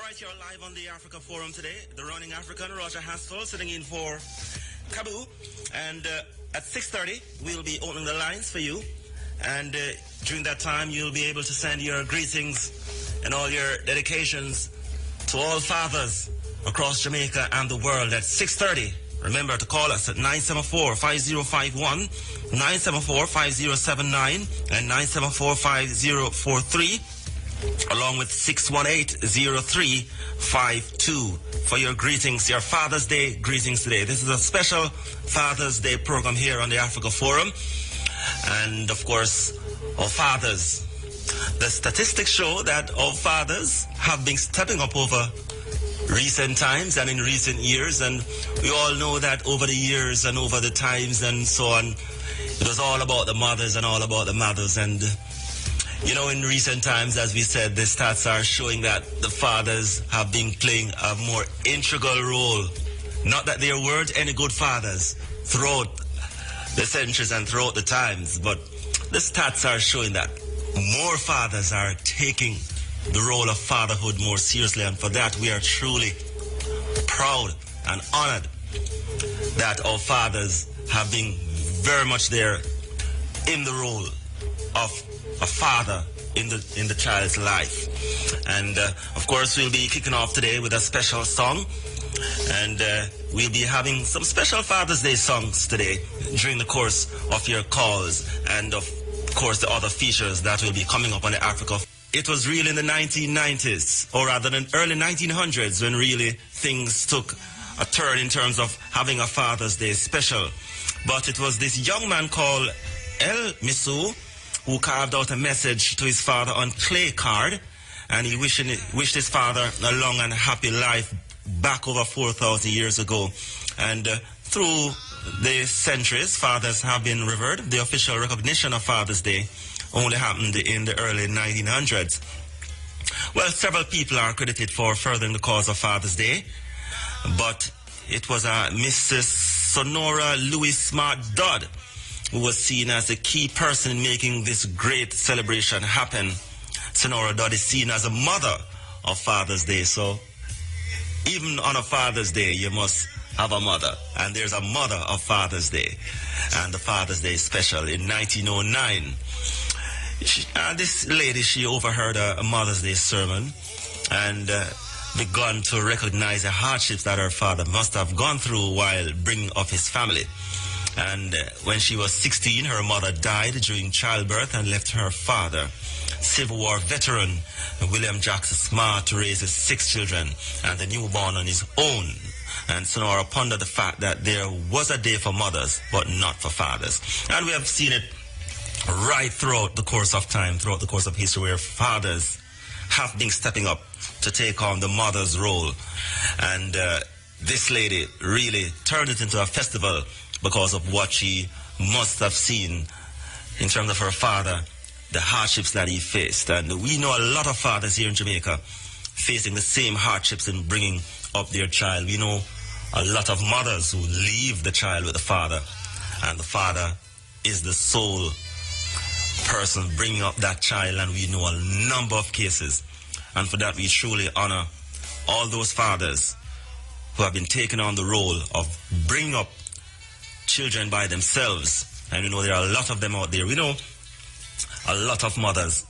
right, you're live on the Africa Forum today. The running African, Roger Asphalt, sitting in for Kabu. And at 6:30, we'll be opening the lines for you. And during that time, you'll be able to send your greetings and all your dedications to all fathers across Jamaica and the world at 6:30. Remember to call us at 974-5051, 974-5079, and 974-5043, along with 618-0352 for your greetings, your Father's Day greetings today. This is a special Father's Day program here on the Africa Forum. And of course, our fathers. The statistics show that our fathers have been stepping up over recent times and in recent years, and we all know that over the years and over the times and so on, it was all about the mothers and all about the mothers. And you know, in recent times, as we said, the stats are showing that the fathers have been playing a more integral role. Not that there weren't any good fathers throughout the centuries and throughout the times, but the stats are showing that more fathers are taking the role of fatherhood more seriously, and for that we are truly proud and honored that our fathers have been very much there in the role of a father in the child's life. And of course, we'll be kicking off today with a special song, and we'll be having some special Father's Day songs today during the course of your calls, and of course the other features that will be coming up on the Africa. It was really in the 1990s, or rather in early 1900s, when really things took a turn in terms of having a Father's Day special. But it was this young man called El Misu who carved out a message to his father on clay card, and he wished his father a long and happy life back over 4,000 years ago. And through the centuries, fathers have been revered. The official recognition of Father's Day only happened in the early 1900s. Well, several people are credited for furthering the cause of Father's Day, but it was Mrs. Sonora Louis Smart Dodd who was seen as the key person in making this great celebration happen. Sonora Dodd is seen as a mother of Father's Day, so even on a Father's Day, you must have a mother. And there's a mother of Father's Day. And the Father's Day special in 1909. This lady, she overheard a Mother's Day sermon and begun to recognize the hardships that her father must have gone through while bringing up his family. And when she was 16, her mother died during childbirth and left her father, Civil War veteran William Jackson Smart, to raise his 6 children and the newborn on his own. And Sonora pondered the fact that there was a day for mothers, but not for fathers. And we have seen it right throughout the course of time, throughout the course of history, where fathers have been stepping up to take on the mother's role. And this lady really turned it into a festival because of what she must have seen in terms of her father, the hardships that he faced. And we know a lot of fathers here in Jamaica facing the same hardships in bringing up their child. We know a lot of mothers who leave the child with the father, and the father is the sole person bringing up that child, and we know a number of cases. And for that, we truly honor all those fathers who have been taking on the role of bringing up children by themselves. And we know there are a lot of them out there. We know a lot of mothers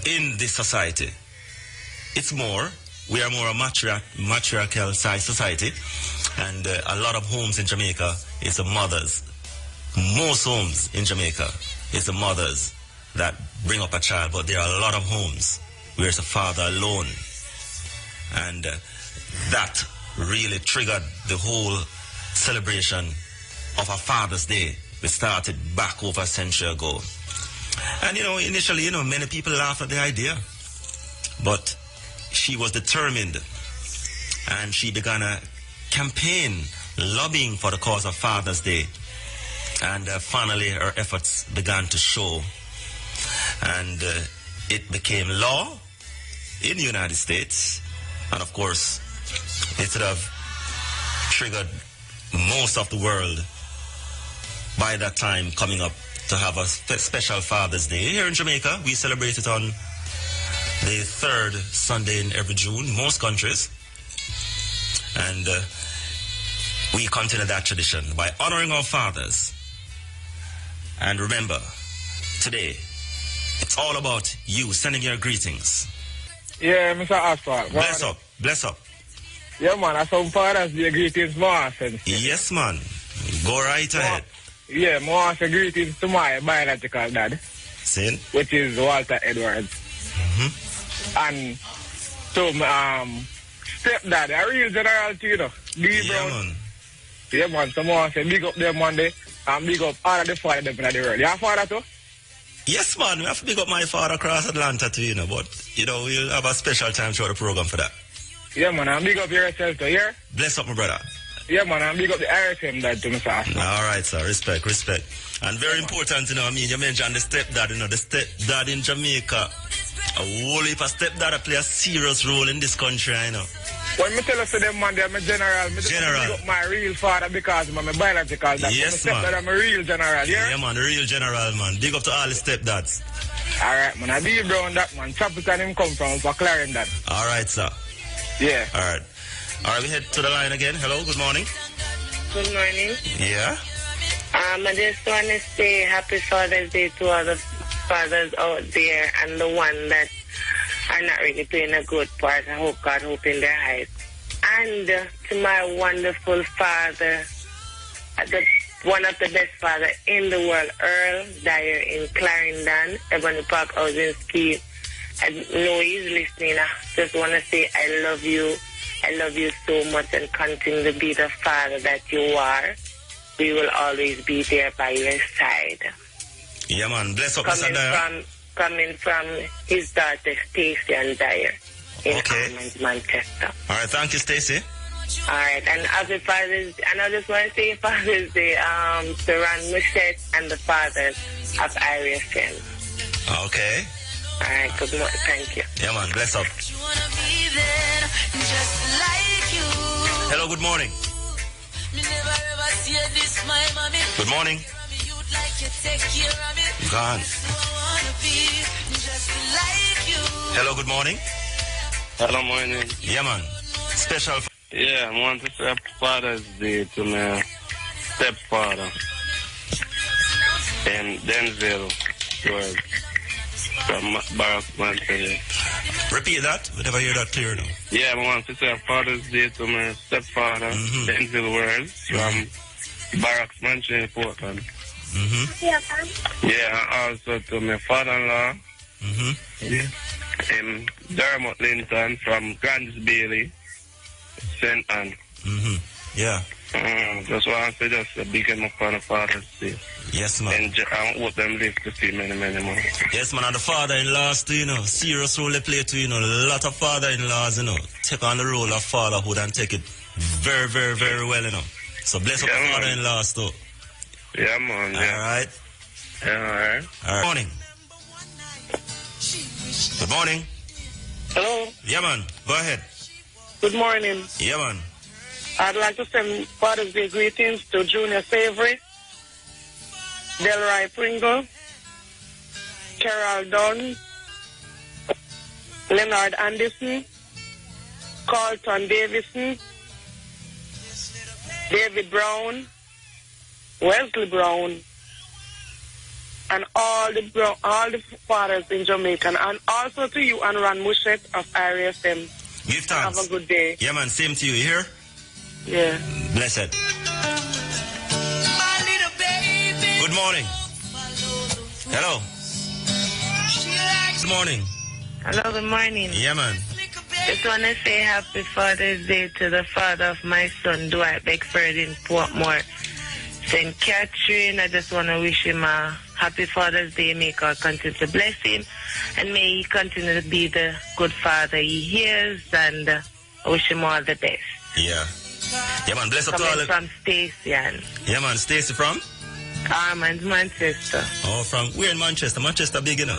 in this society. We are more a matriarchal society, and a lot of homes in Jamaica is the mothers. Most homes in Jamaica is the mothers that bring up a child, but there are a lot of homes where it's a father alone. And that really triggered the whole celebration of a Father's Day. We started back over a century ago. And initially, many people laughed at the idea, but she was determined, and she began a campaign lobbying for the cause of Father's Day. And finally, her efforts began to show. And it became law in the United States. And of course, it would have triggered most of the world by that time coming up to have a special Father's Day. Here in Jamaica, we celebrate it on the third Sunday in every June, most countries. And we continue that tradition by honoring our fathers. And remember, today, it's all about you sending your greetings. Yeah, Mr. Asphalt. Bless up, bless up. Yeah, man, I some Father's Day greetings more. Yes, man. Go right ahead. Yeah, more greetings to my biological dad. Sin? Which is Walter Edwards. And to stepdad, a real general too, you know. Yeah, man. Yeah, man. Someone say big up them Monday and big up all of the father them in the world. You have father too? Yes, man. We have to big up my father across Atlanta too, you know. But, you know, we'll have a special time throughout the program for that. Yeah, man. And big up yourself too, yeah? Bless up, my brother. Yeah, man. And big up the RSM dad to Mr. Asphalt. All right, sir. Respect, respect. And very important, you know, I mean, you mentioned the stepdad, you know, the stepdad in Jamaica. A whole heap of stepdad play a serious role in this country, I know. When I tell us to them, man, I'm a general. General. I up my real father because I'm a biological dad. Yes, man. man. I'm a real general, yeah? Yeah, man, the real general, man. Big up to all the stepdads. All right, man. I be brown that, man. Chapel him come from for Clarendon. All right, sir. Yeah. All right. All right, we head to the line again. Hello, good morning. Good morning. Yeah? I just want to say Happy Father's Day to all the fathers out there and the one that are not really playing a good part. I hope God open their eyes. And to my wonderful father, one of the best father in the world, Earl Dyer in Clarendon, Ebony Park Housing Scheme. I know he's listening. I just want to say I love you. I love you so much and continue to be the father that you are. We will always be there by your side. Yeah, man. Bless up, Mr. Dyer. Coming from his daughter, Stacey and Dyer in Almond, Manchester. All right, thank you, Stacey. All right, and happy Father's Day. And I just want to say Father's Day to Ron Mushet and the fathers of Irish Friends. Okay. All right, good morning. Thank you. Yeah, man. Bless up. Hello, good morning. Good morning. Gone. Hello, good morning. Hello, morning. Yeah, man. Special. Yeah, I want to say Happy Father's Day to my stepfather and Denzel George from Barack Manchester. Repeat that. We never hear that clear now. Yeah, I want to say Happy Father's Day to my stepfather, Denzel World from Barack Manchester, Portland. Yeah, and also to my father-in-law, Dermot Linton from Grants Bailey, St. Anne. Yeah. Just want to say just a big up on the Father's Day. Yes, man. And I hope them live to see many, many more. Yes, man. And the father-in-laws too, you know. Serious role they play too, you know. A lot of father-in-laws, you know, take on the role of fatherhood and take it very, very, very well, you know. So bless up the father-in-laws too. Yeah, man. Yeah. All right. Yeah, all right. All right. Good morning. Good morning. Hello. Yeah, man. Go ahead. Good morning. Yeah, man. I'd like to send Father's Day greetings to Junior Savory, Delroy Pringle, Carol Dunn, Leonard Anderson, Carlton Davison, David Brown, Wesley Brown, and all the fathers in Jamaica, and also to you and Ron Mushet of RSM. Give thanks. Have a good day. Yeah, man. Same to you. You hear? Yeah. Blessed. Good morning. Hello. Good morning. Hello, good morning. Yeah, man. Just want to say Happy Father's Day to the father of my son, Dwight Beckford in Portmore, St. Catherine. I just want to wish him a happy Father's Day. May God continue to bless him, and may he continue to be the good father he is, and I wish him all the best. Yeah. Yeah, man. Bless up to all Coming of... from Stacey. Yeah, man. Stacey from? Armand, Manchester. Oh, from... We're in Manchester. Manchester big, you know?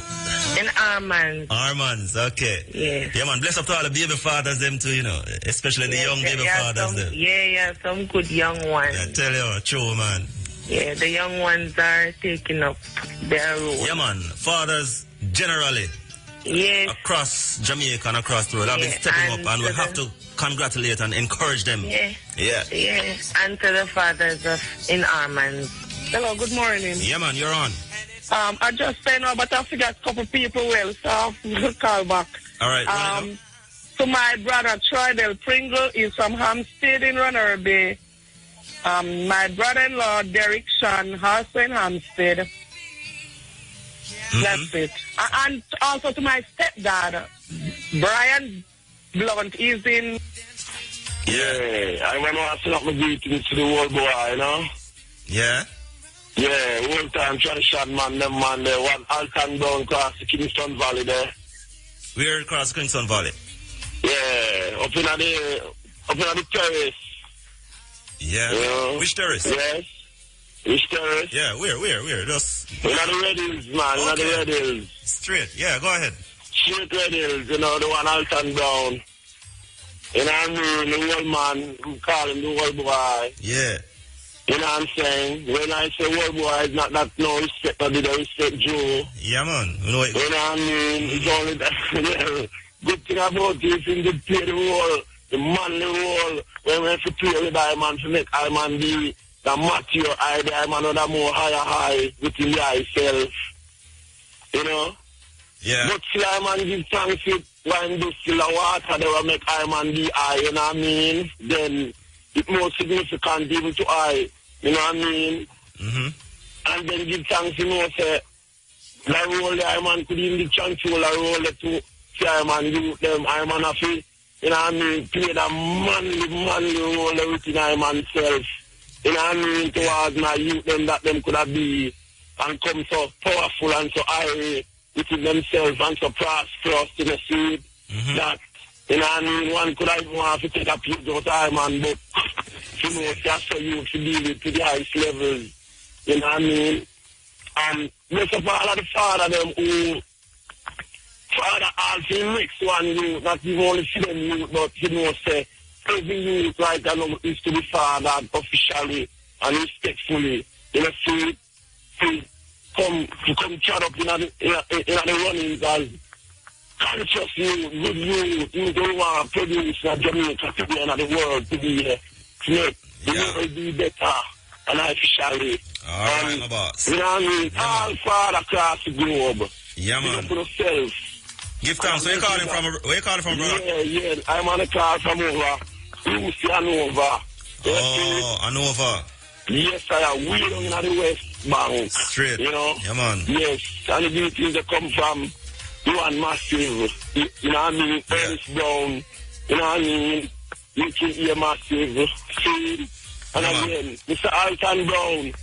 In Armand. Armands, okay. Yeah. Yeah, man. Bless up to all the baby fathers, them too, you know. Especially the young baby fathers, them. Yeah, some good young ones. Yeah, tell you, true, man. Yeah, the young ones are taking up their role. Yeah, man. Fathers, generally, Yes. across Jamaica and across the world have been stepping up, and we have to congratulate and encourage them. Yeah. Yeah. Yes. And to the fathers in Armand. Hello, good morning. Yeah, man, you're on. I just say no, but I forgot a couple people well, so I'll call back. All right. To my brother Troy Del Pringle is from Hampstead in Runnerby. My brother-in-law Derek Sean also in Hampstead. That's it. And also to my stepdad, Brian Blunt, is in... Yeah, I remember asking up my greetings to the world boy, you know? Yeah? Yeah, one time tradition man, them man there, one Alton down across the Kingston Valley there. We're across Kingston Valley. Yeah, up in the terrace. Yeah. You know? Which terrace? Yes. Which terrace? Yeah, where? Just... In the Red Hills, man, in the Red Hills. Straight, yeah, go ahead. Straight Red Hills, you know, the one Alton down. You know what I mean? The old man, we call him the old boy. Yeah. You know what I'm saying? When I say old boy, it's not that no respect, I did respect Joe. Yeah, man. You know what I mean? It's only that good thing about this in the play the role, the manly role, when we have to play with Iman to make Iman be the Matthew, the Iman or the more higher within the high self. You know? Yeah. But still Iman give thanks with when do still a water, they will make Iman be high, you know what I mean? Then it's more significant even to I, you know what I mean? Mm-hmm. And then give thanks, you know, say, that role the Iman could even control the role to see Iman do them, Iman have to, you know what I mean, play the manly role within Iman self. You know what I mean, towards my youth, them that them could have be and come so powerful and so high within themselves and so prosperous in the seed that, you know what I mean, one could have want to take a piece of time and but you know, just so you to deal with to the highest levels, you know what I mean? And most of all of the father them who father also mix one youth, not even only see them youth, but you know say every youth right now is to be fathered officially and respectfully, you know, see come chat up in the runnings as conscious youth, good youth, you don't want to produce a Jamaica to be another world to be to make the world be better and officially. All right, my boss. You know what I mean? Yeah, all far across the globe. Yeah, man. For yourself. Give thanks. Where you calling from, brother? Yeah. I'm on a call from over. Lucy Anova. Oh, Anova. Yes, I am. We down in the West Bank. Straight. You know? Yeah, man. Yes. And the beauties that come from one massive. You know what I mean? Yeah. Ernest Brown. You know what I mean? You can hear massive. See? And again, Mr. Alton Brown.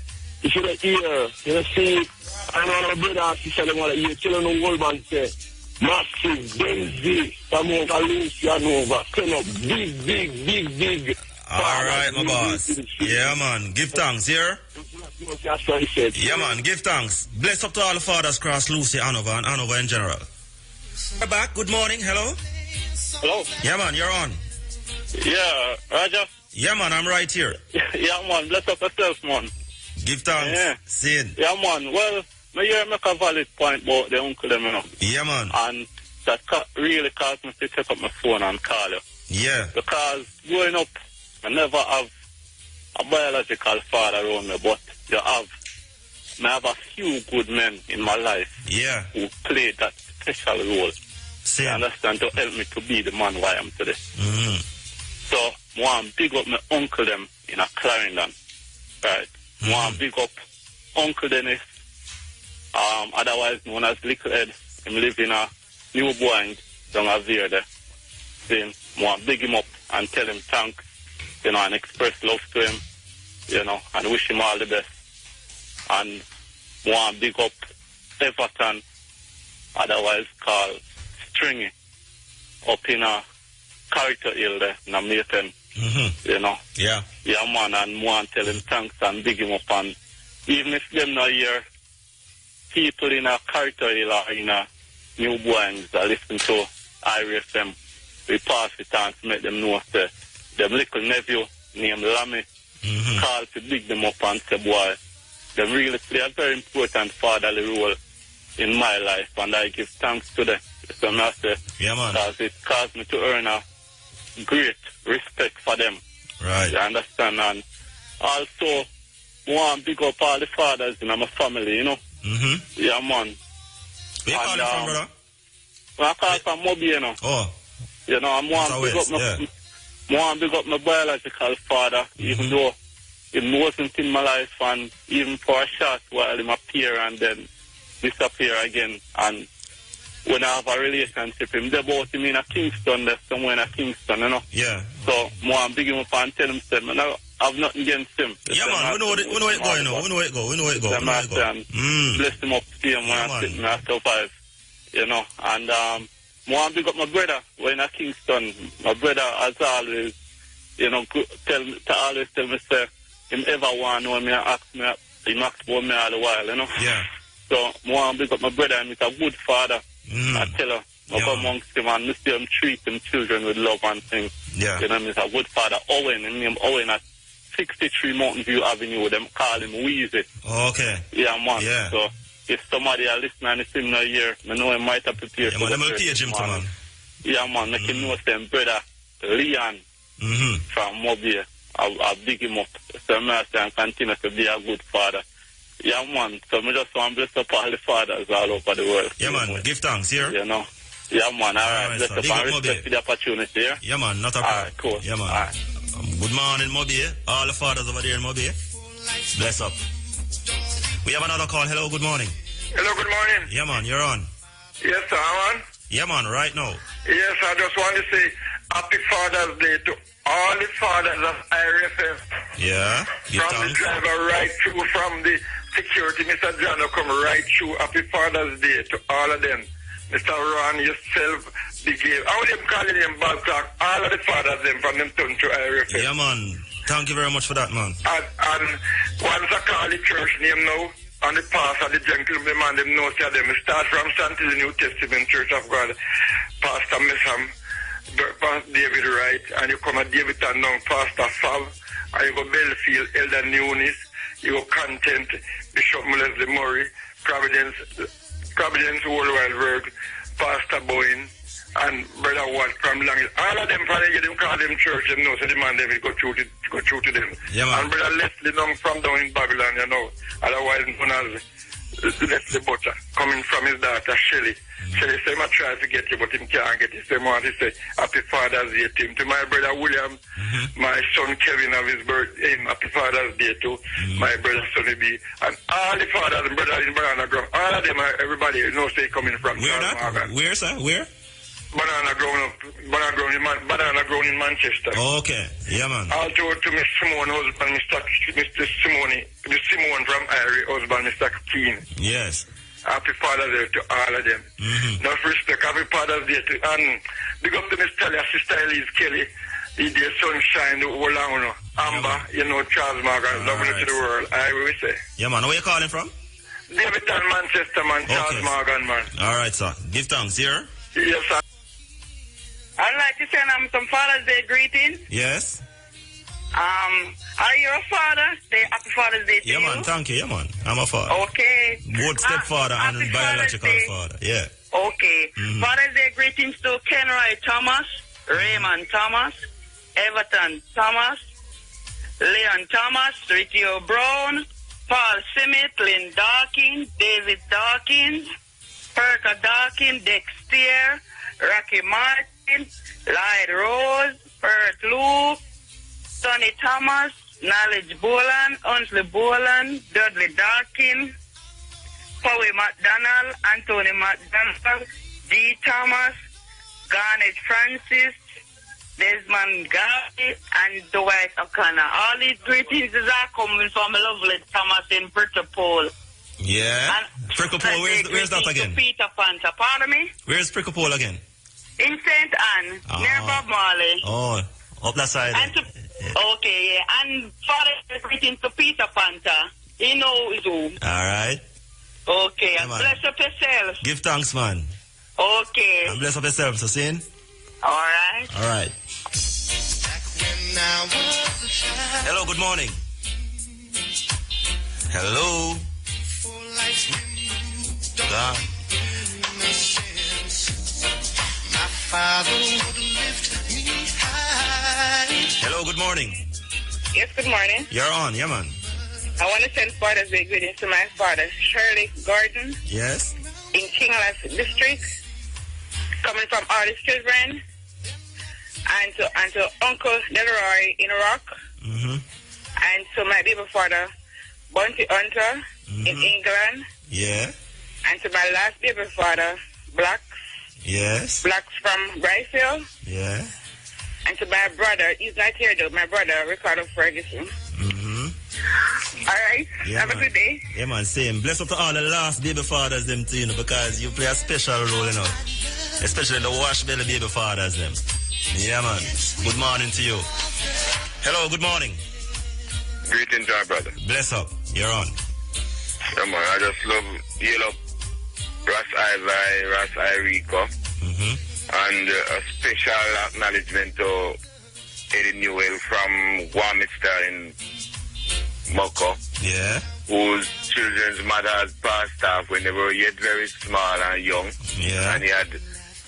You should hear. You know, see? I know my brother and sister them want to hear. Tell them the whole man say. Massive, Benzie, from over Lucy Anova. Send up big. All right, my boss. Yeah, man. Give thanks, here. That's what he said. Yeah, man. Give thanks. Bless up to all the fathers across Lucy, Anova, and Anova in general. We're back. Good morning. Hello. Hello. Yeah, man. You're on. Yeah, Roger. Yeah, man. I'm right here. Yeah, man. Bless up yourself, man. Give thanks. Yeah. Sid. Yeah, man. Well, I hear make a valid point about the uncle them, you know. Yeah, man. And that really caused me to take up my phone and call you. Yeah. Because growing up, I never have a biological father around me, but I have a few good men in my life. Yeah. Who played that special role. Same. You understand, to help me to be the man who I am today. Mm-hmm. So, I want to big up my uncle them in a Clarendon. Right? I want to big up Uncle Dennis, otherwise known as Little Ed. Him live in a New Boing down a there. Then I want to big him up and tell him thanks, you know, and express love to him, you know, and wish him all the best. And I want to big up Everton, otherwise called Stringy, up in a Character Hill there, in a Mayton, you know. Yeah. Yeah, man, and I want to tell him thanks and big him up. And even if them not here, people in a Character Hill or in a New Boings that listen to IRFM, we pass it on to make them know that them little nephew named Lammy call to big them up and say, boy, they really play a very important fatherly role in my life, and I give thanks to them. So I say, Yeah, man. because it caused me to earn a great respect for them. Right. You understand? And also, I want to big up all the fathers in my family, you know? Mm-hmm. Yeah, man. Where you calling from, brother? I call from Mobi, you know. Oh. You know, I want to big up my biological father, even though he wasn't in my life, and even for a short while he appear and then disappear again. And when I have a relationship, him there about him in a Kingston, there's somewhere in a Kingston, you know. Yeah. So I want to big him up and tell him, I have nothing against him. Yeah, man, we know it going now. We know it go. Bless him up to him when I sit and I survive, you know. And I want to big up my brother, we're in a Kingston. My brother has always, you know, always tell me, say, him ever want to know me and ask me, he ask about me all the while, you know. Yeah. So I want to big up my brother, and he's a good father. I tell her, I go amongst him and see him treat him children with love and things. Yeah. You know, he's a good father. Owen, his name Owen at 63 Mountain View Avenue, them call him Weezy. Okay. Yeah, man. Yeah. So if somebody are listening and it's him no year, I know he might have prepared. Yeah, man, them will page him too, man. Yeah, man, make him know them brother Leon from Mobile. I'll big him up. So I say and continue to be a good father. Yeah, man. So I just want to bless up all the fathers all over the world. Yeah, man. Give thanks, here. You know. Yeah, man. All right. Bless up and respect for the opportunity, yeah? Yeah, man. Not a problem. All right, cool. Yeah, man. All right. Good morning, Mobi. All the fathers over there in Mobi. Bless up. We have another call. Hello, good morning. Hello, good morning. Yeah, man. You're on. Yes, sir, I'm on. Yeah, man. Right now. Yes, I just want to say Happy Father's Day to all the fathers of IRFM. Yeah. From the driver right through, from the security, Mr. John, come right through. Happy Father's Day to all of them. Mr. Ron, yourself, the game. How them calling them bad talk? All of the fathers them from them turn to IRFM. Yeah, man. Thank you very much for that, man. And once I call the church name now, and the pastor, the gentleman, them know to them. Start from St. the New Testament Church of God, Pastor Mesham, Pastor David Wright, and you come at David and now Pastor Fab, and you go Belfield, Elder Nunes, you go Content, Bishop Leslie Murray, Providence Worldwide Work, Pastor Boyne, and Brother Watt from Langis. All of them, probably them call them church, them know, so the man they will go through to them. Yeah, man. And Brother Leslie Long from down in Babylon, you know, otherwise known as Leslie Butter, coming from his daughter Shelley. Shelley said, I try to get you, but him can't get you. So he say, Happy Father's Day to him. To my brother William, my son Kevin of his birthday, Happy Father's Day to my brother Sonny B. And all the fathers and brothers in Banana Ground, all of them, everybody knows they coming from. Where that? Where, sir? Where? Banana grown in Manchester. Okay. Yeah, man. Also to Miss Simone, husband, Mr. Simone, the Simone from Irie, husband, Mr. Keane. Yes. Happy Father's Day to all of them. Enough respect, Happy Father's Day to, and big up to Miss Talia, Sister Elise Kelly, the dear sunshine, the whole long, Amber, you know, Charles Morgan, loving it to the world, I will say. Yeah, man. Where you calling from? David and Manchester, man, Charles Morgan, man. All right, sir. Give thanks, here. Yes, sir. I'd like to send some Father's Day greetings. Yes. Are you a father? Say Happy Father's Day to you. Yeah, man. Thank you. Yeah, man. I'm a father. Okay. Both stepfather and biological father. Yeah. Okay. Father's Day greetings to Kenroy Thomas, Raymond Thomas, Everton Thomas, Leon Thomas, Ritio Brown, Paul Simmet, Lynn Dawkins, David Dawkins, Perka Dawkins, Dexter, Rocky Martin, Lloyd Rose, Bert Luke, Sonny Thomas, Knowledge Boland, Unsley Boland, Dudley Dawkins, Howie McDonald, Anthony McDonald, D. Thomas, Garnet Francis, Desmond Garvey, and Dwight O'Connor. All these greetings are coming from lovely Thomas in Pricklepole. Yeah. Pricklepole, where's that again? Peter Panther, pardon me? Where's Pricklepole again? In St. Anne, near Bob Marley. Oh, up that side. Okay, yeah. And Father, greetings to Peter Panther. He knows who. All right. Okay, and bless up yourself. Give thanks, man. Okay. And bless up yourself, so sin. All right. All right. Hello, good morning. Hello. God. Hello, good morning. Yes, good morning. You're on, yeah, man. I want to send Father's Day greetings to my father, Shirley Gordon, Yes. in Kingalas District, coming from all his children, and to Uncle Delroy in Rock, and to my baby father, Bunty Hunter, in England, Yeah. and to my last baby father, Blacks from Brycehill, Yeah. and to my brother, he's not here though, my brother, Ricardo Ferguson. All right. Yeah, Have man. a good day. Yeah, man, same. Bless up to all the last baby fathers, them too, because you play a special role, especially the wash belly baby fathers, them. Yeah, man. Good morning to you. Hello, good morning. Greetings, our brother. Bless up. You're on. Yeah, man, I just love Yellow, Ras Rico, and a special acknowledgement to Eddie Newell from Warminster in Moko, Yeah. whose children's mothers passed off when they were yet very small and young. Yeah. And he had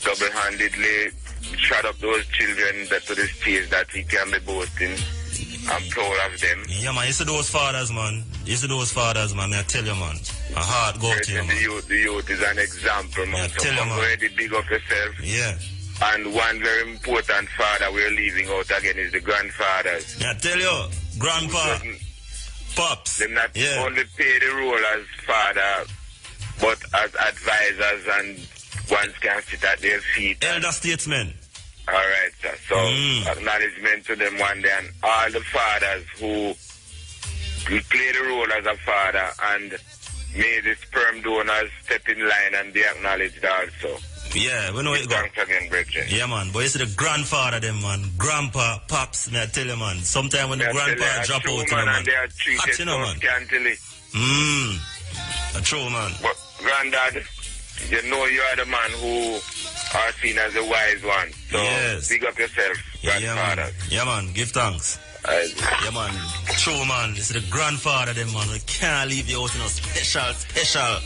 double-handedly shot up those children to the stage that he can be boasting. I'm proud of them. Yeah, man. You see those fathers, man. I tell you, man. A heart go to you, man. The youth is an example, man. Yeah, tell you, come man. ready, big up yourself. Yeah. And one very important father we're leaving out again is the grandfathers. Yeah, tell you, grandpa, pops. Them not Yeah. only play the role as father, but as advisors, and ones can sit at their feet. Elder statesmen. All right, sir. So, acknowledgement to them one day, and all the fathers who play the role as a father, and may the sperm donors step in line and be acknowledged also. Yeah, we know it go. Thanks again, brethren. Yeah, man. But you see the grandfather, them, man. Grandpa, pops, me I tell you, man. Sometimes when the grandpa drop out, man, man. and they are treated you know, so man. scantily. A true, man. But, granddad, you know you are the man who are seen as a wise one. So, Yes. big up yourself, Yeah, grandfather. man. Yeah, man. Give thanks. Yeah, man. True, man. This is the grandfather, them, man. We can't leave you out, special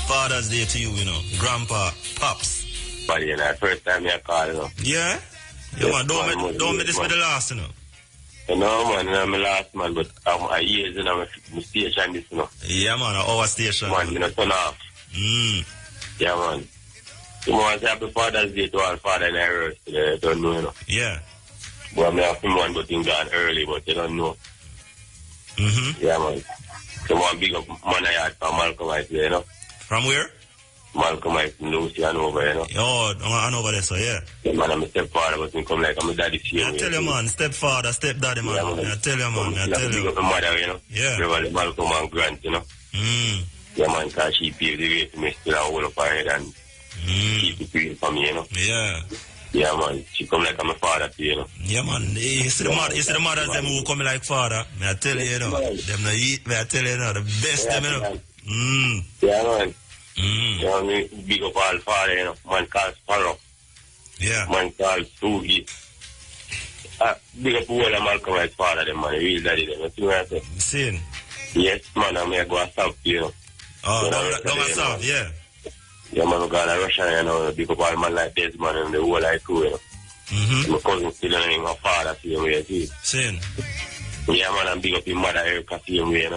Father's Day to you, Grandpa, pops. But, first time I call, Yeah? Yeah, man. Don't make this be the last, No, man, I'm the last man, but I'm a years in my station, this, Yeah, man. Our station. Man, turn off. Yeah, man. Tomorrow's happy Father's Day to all father and I don't know, Yeah. Well, I have someone but in gone early, but they don't know. Yeah, man. Someone big up man I had from Malcolm, From where? Malcolm, Lucy, and over, Oh, I know over there, so yeah. Yeah, man, I'm a stepfather, but he come like I'm a daddy. I tell you, man, stepfather, stepdaddy, man. Yeah, man. I tell you, man. I tell Big you. up my mother, Yeah. Beverly Malcolm and Grant, Yeah, man, because she paved the way to me still hold up her head and keep it real for me, Yeah. Yeah, man. She come like I'm a father to you, Yeah, man. You see the mothers them who come like father. May I tell you, them no eat. May I tell you, the best them, Yeah, man. Yeah, me big up all father, Man called Sparrow. Yeah. Man called Sugi. Big up all of Malcolm's father, them, man. Real daddy, them. You see what I say? Seen. Yes, man. I'm going to go south, Oh, down south, yeah. Yeah, man, I'm going to Russia, big up all man like this, man, and the whole like too, My cousin still in my father, same way, see. Seen. Yeah, man, I'm big up your mother, Erica, same way,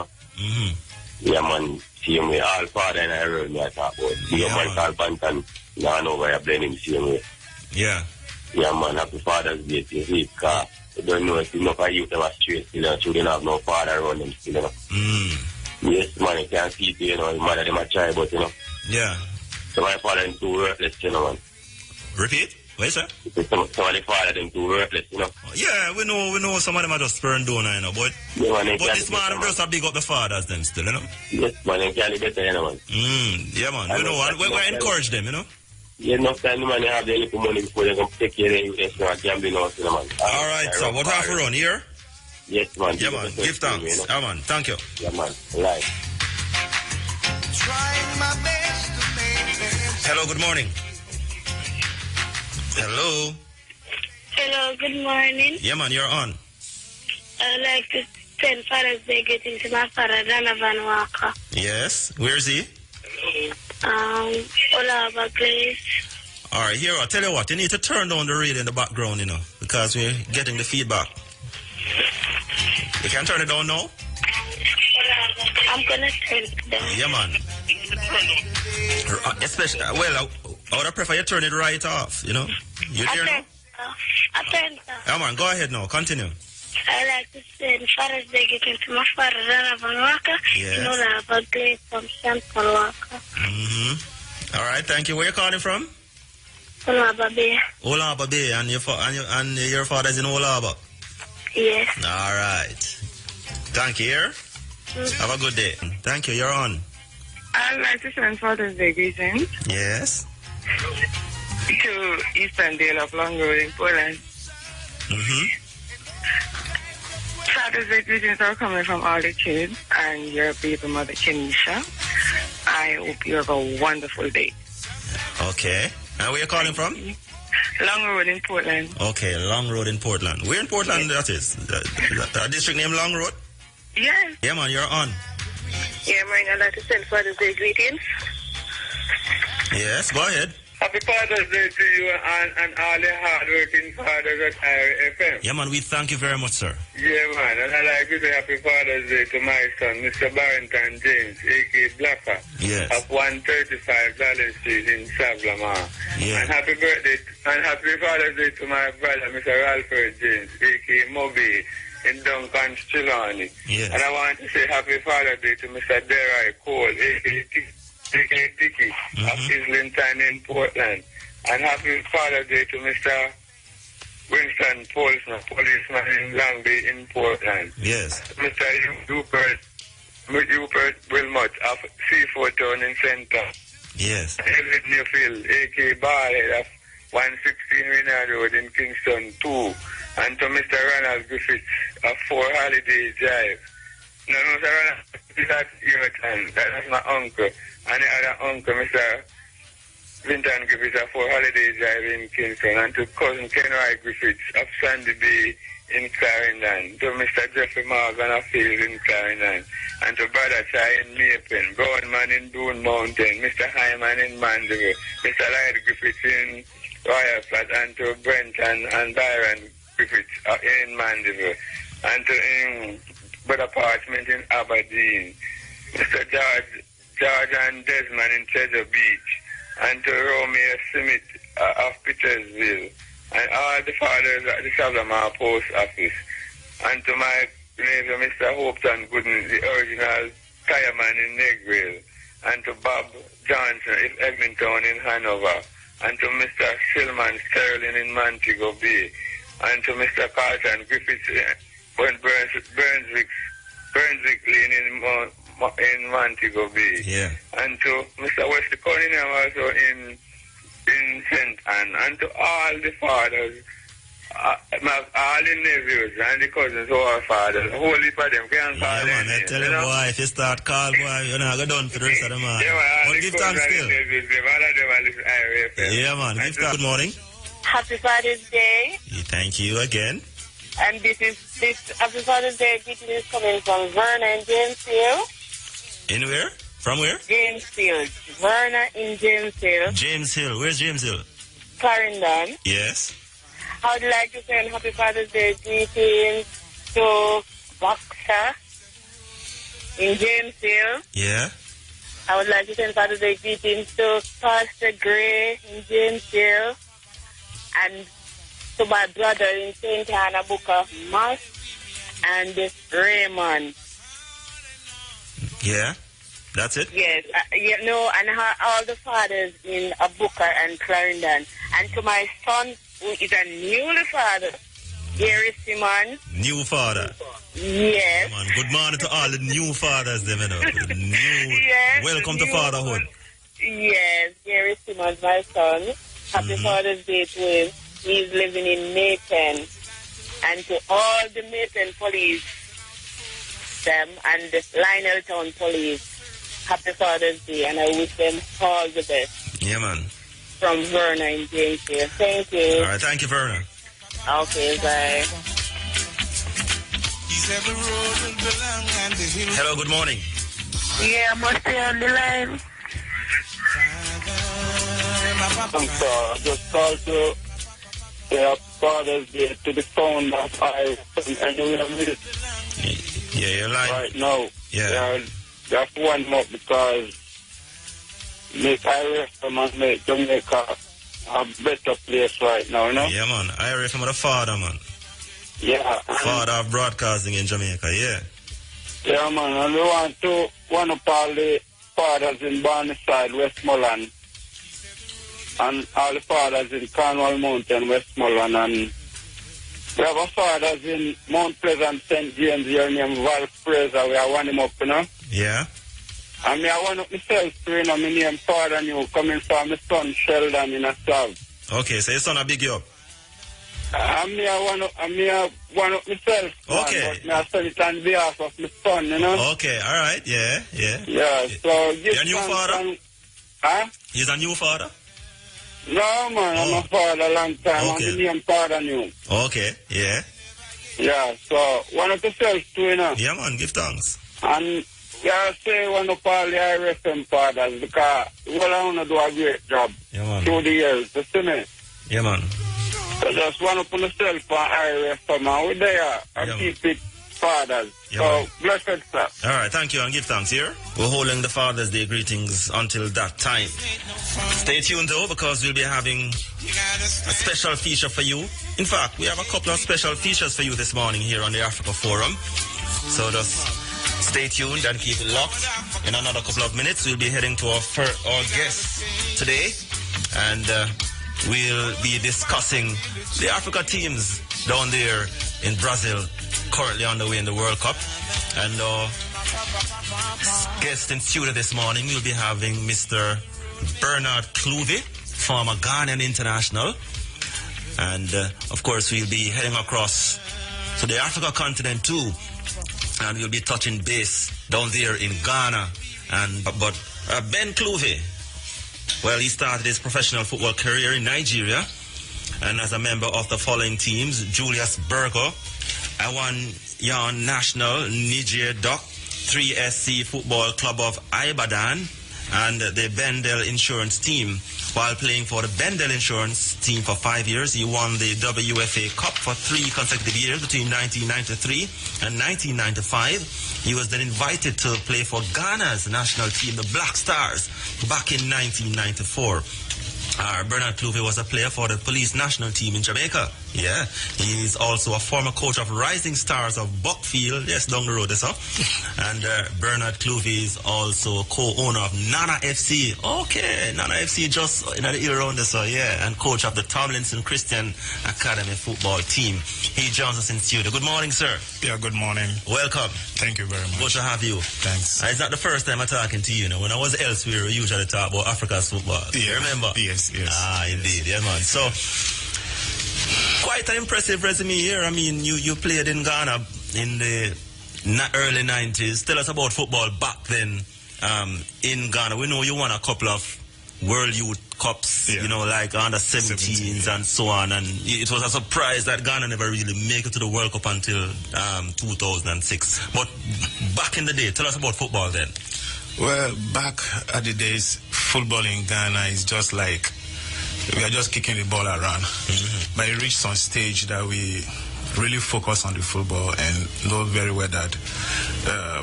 Yeah, man, same way. All father and I heard me, I talk about. Big up man called Pantan, now I know why I blame him, same way. Yeah. Yeah, man, happy Father's Day, you see, because you don't know if enough of youth ever straight still, and children have no father around them still, Yes, man, you can't see it, your mother, them a try, but, Yeah. So my father them too worthless, man. Repeat? What you say? Some of the father them too worthless, Yeah, we know some of them are just sperm donor, but Yeah, man, but this man just a big up the fathers them still, Yes, man, they can't better, man. Yeah, man. We know, we encourage them, Yeah, enough time, man, they have their little money before they can take care of their investment, gambling house, man. All right, so what have we run here? Yes, man. Yeah, man. Give thanks. Yeah, man. Thank you. Yeah, man. Right. Hello, good morning. Hello. Hello, good morning. Yeah, man, you're on. I'd like to send Father's Day greetings to my father, Donovan Walker. Yes. Where is he? Olava Place. All right, here, I'll tell you what. You need to turn down the radio in the background, because we're getting the feedback. You can turn it down now? I'm going to turn it down. Yeah, man. Especially, I would prefer you turn it right off, You there now? I turned it off. Yeah, man, go ahead now. Continue. I like to send Father's Day greetings to my father, Donovan Walker. Yes. You know that about Clay from Samson Walker. Mm-hmm. All right, thank you. Where you calling from? Olaba Bay. Olaba Bay, and your father's in Olaba? Yes. All right. Thank you. Have a good day. Thank you. You're on. I'd like to send Father's Day greetings Yes. to Eastern Dale of Long Road in Poland. Mm-hmm. Father's Day greetings are coming from all the kids and your baby mother, Kenisha. I hope you have a wonderful day. Okay. And where you calling from? Long Road in Portland. Okay, Long Road in Portland. Where in Portland that is? A district named Long Road? Yes. Yeah, man, you're on. Yeah, man, I'd like to send Father's Day greetings. Yes, go ahead. Happy Father's Day to you and all the hard-working fathers at IFM. Yeah, man, we thank you very much, sir. Yeah, man, and I'd like to say Happy Father's Day to my son, Mr. Barrington James, a.k.a. Blacker, Yes. of 135 Valley Street in Savlamar. Yeah. And happy birthday, and happy Father's Day to my brother, Mr. Ralford James, a.k.a. Moby, in Duncan, Trelawney. Yes. And I want to say Happy Father's Day to Mr. Derai Cole, a.k.a. Tiki of Islington in Portland. And happy Father's Day to Mr. Winston Paulson, policeman in Long Bay in Portland. Yes. Mr. Rupert Wilmot of Seafood Town in Center. Yes. David Newfield, a.k.a. Barhead of 116 Renard Road in Kingston 2. And to Mr. Ronald Griffiths of 4 Holiday Drive. No, Mr. Ronald is at Yorktown. That's my uncle. And the other uncle, Mr. Vinton Griffiths of 4 Holiday Drive in Kingston. And to cousin Kenroy Griffiths of Sandy Bay in Clarendon. To Mr. Jeffrey Morgan of Field in Clarendon. And to Brother Chai in Mapen. Brownman in Boone Mountain. Mr. Hyman in Mandeville. Mr. Lloyd Griffiths in Royal Flat. And to Brent and Byron Griffiths in Mandeville. And to Bud Apartment in Aberdeen. Mr. George and Desmond in Treasure Beach. And to Romeo Smith of Petersville. And all the fathers at the Savlamar Post Office. And to my neighbor, Mr. Hopeton Gooden, the original fireman in Negril. And to Bob Johnson in Eglinton in Hanover. And to Mr. Shillman Sterling in Montego Bay. And to Mr. Carlton Griffiths in Brunswick Lane in Montego Bay. Yeah. And to Mr. Wesley Cunningham also in St. Anne. And to all the fathers, all the nephews and the cousins who are fathers, holy for them, can't call them. Yeah, man, I tell you, boy, if you start call, boy, you're not going to done for the rest of the man. Yeah, man, but give thanks still. Yeah, man, give thanks. Good morning. Happy Father's Day. Thank you again. And this Happy Father's Day greeting is coming from Verna in Jamesfield. In where? From where? Jamesfield. Verna in Jamesfield. James Hill. Where's James Hill? Clarendon. Yes. I would like to send Happy Father's Day greetings to Boxer in Jamesfield. Yeah. I would like to send Father's Day greetings to Pastor Gray in Jamesfield. And to my brother in St. Anna Booker, Mass, and Raymond. Yeah, that's it? Yes, and all the fathers in Booker and Clarendon. And to my son, who is a newly father, Gary Simon. New father? Yes. Man, good morning to all the new fathers, them, Yes. Welcome to fatherhood. Yes, Gary Simon, my son. Happy Father's Day to him. He's living in Macon. And to all the Macon police, them, and the Lionel Town police, Happy Father's Day, and I wish them all the best. Yeah, man. From Verna in Jamesfield. Thank you. All right, thank you, Verna. Okay, bye. Hello, good morning. Yeah, I must stay on the line. I just called to say Father's Day to the founder of and we have this. Yeah, you're lying. Right now. Yeah. They have to wind them up because make IRFM and make Jamaica a better place right now, you know? Yeah, man. IRFM the father, man. Yeah. Father of broadcasting in Jamaica, yeah. Yeah, man. And we want to one up all the fathers in Barnyside, Westmoreland, and all the fathers in Cornwall Mountain, Westmoreland, and we have a fathers in Mount Pleasant, St. James, here named Val Fraser. We are one him up, you know? Yeah. And me I want up myself too, you know, my name Father New, coming from my son Sheldon in a South. Okay, so your son a big you up. And me I want up myself. Okay. Man, but me I send it on behalf of my son, you know? Okay, alright, yeah. Yeah, so give You're a new father? Huh? He's a new father? No, man, I'm a father a long time. Okay. I'm the name Father New. Okay, yeah. Yeah, so one of yourself too, you know? Yeah, man, give thanks. And I say one of all the IRFM fathers because well, I want to do a great job through the years, you see me? Yeah, man. So just want to put myself on IRFM and we're there and keep it fathers. Yeah, so, man. blessed stuff. All right, thank you and give thanks here. We're holding the Father's Day greetings until that time. Stay tuned though because we'll be having a special feature for you. In fact, we have a couple of special features for you this morning here on the Africa Forum. So just stay tuned and keep it locked. In another couple of minutes, we'll be heading to our guest today. And we'll be discussing the Africa teams down there in Brazil, currently underway in the World Cup. And guest in studio this morning, we'll be having Mr. Bernard Clouvey, former Ghanaian international. And of course, we'll be heading across to the Africa continent too. And we'll be touching base down there in Ghana. But Ben Clouvey, well, he started his professional football career in Nigeria. And as a member of the following teams, Julius Berger, Awan Yan National, Niger Dock, 3SC Football Club of Ibadan, and the Bendel Insurance Team. While playing for the Bendel Insurance Team for 5 years, he won the WFA Cup for 3 consecutive years between 1993 and 1995. He was then invited to play for Ghana's national team, the Black Stars, back in 1994. Bernard Clouvey was a player for the police national team in Jamaica. Yeah, he is also a former coach of Rising Stars of Buckfield. Yes, down the road, so. And Bernard Clouvey is also co-owner of Nana FC. Okay, Nana FC just in the year around this, so yeah, and coach of the Tomlinson Christian Academy football team. He joins us in studio. Good morning, sir. Yeah, good morning. Welcome. Thank you very much. Good to have you. Thanks. It's not the first time I'm talking to you. When I was elsewhere, we usually talk about Africa's football. Yeah. Remember? Yes. Indeed. Yeah, man. So, quite an impressive resume here. I mean, you played in Ghana in the early 90s. Tell us about football back then in Ghana. We know you won a couple of World Youth Cups, like under 17s and so on. And it was a surprise that Ghana never really make it to the World Cup until 2006. But back in the day, tell us about football then. Well, back at the days, football in Ghana is just like we are just kicking the ball around. Mm-hmm. But it reached some stage that we really focus on the football and know very well that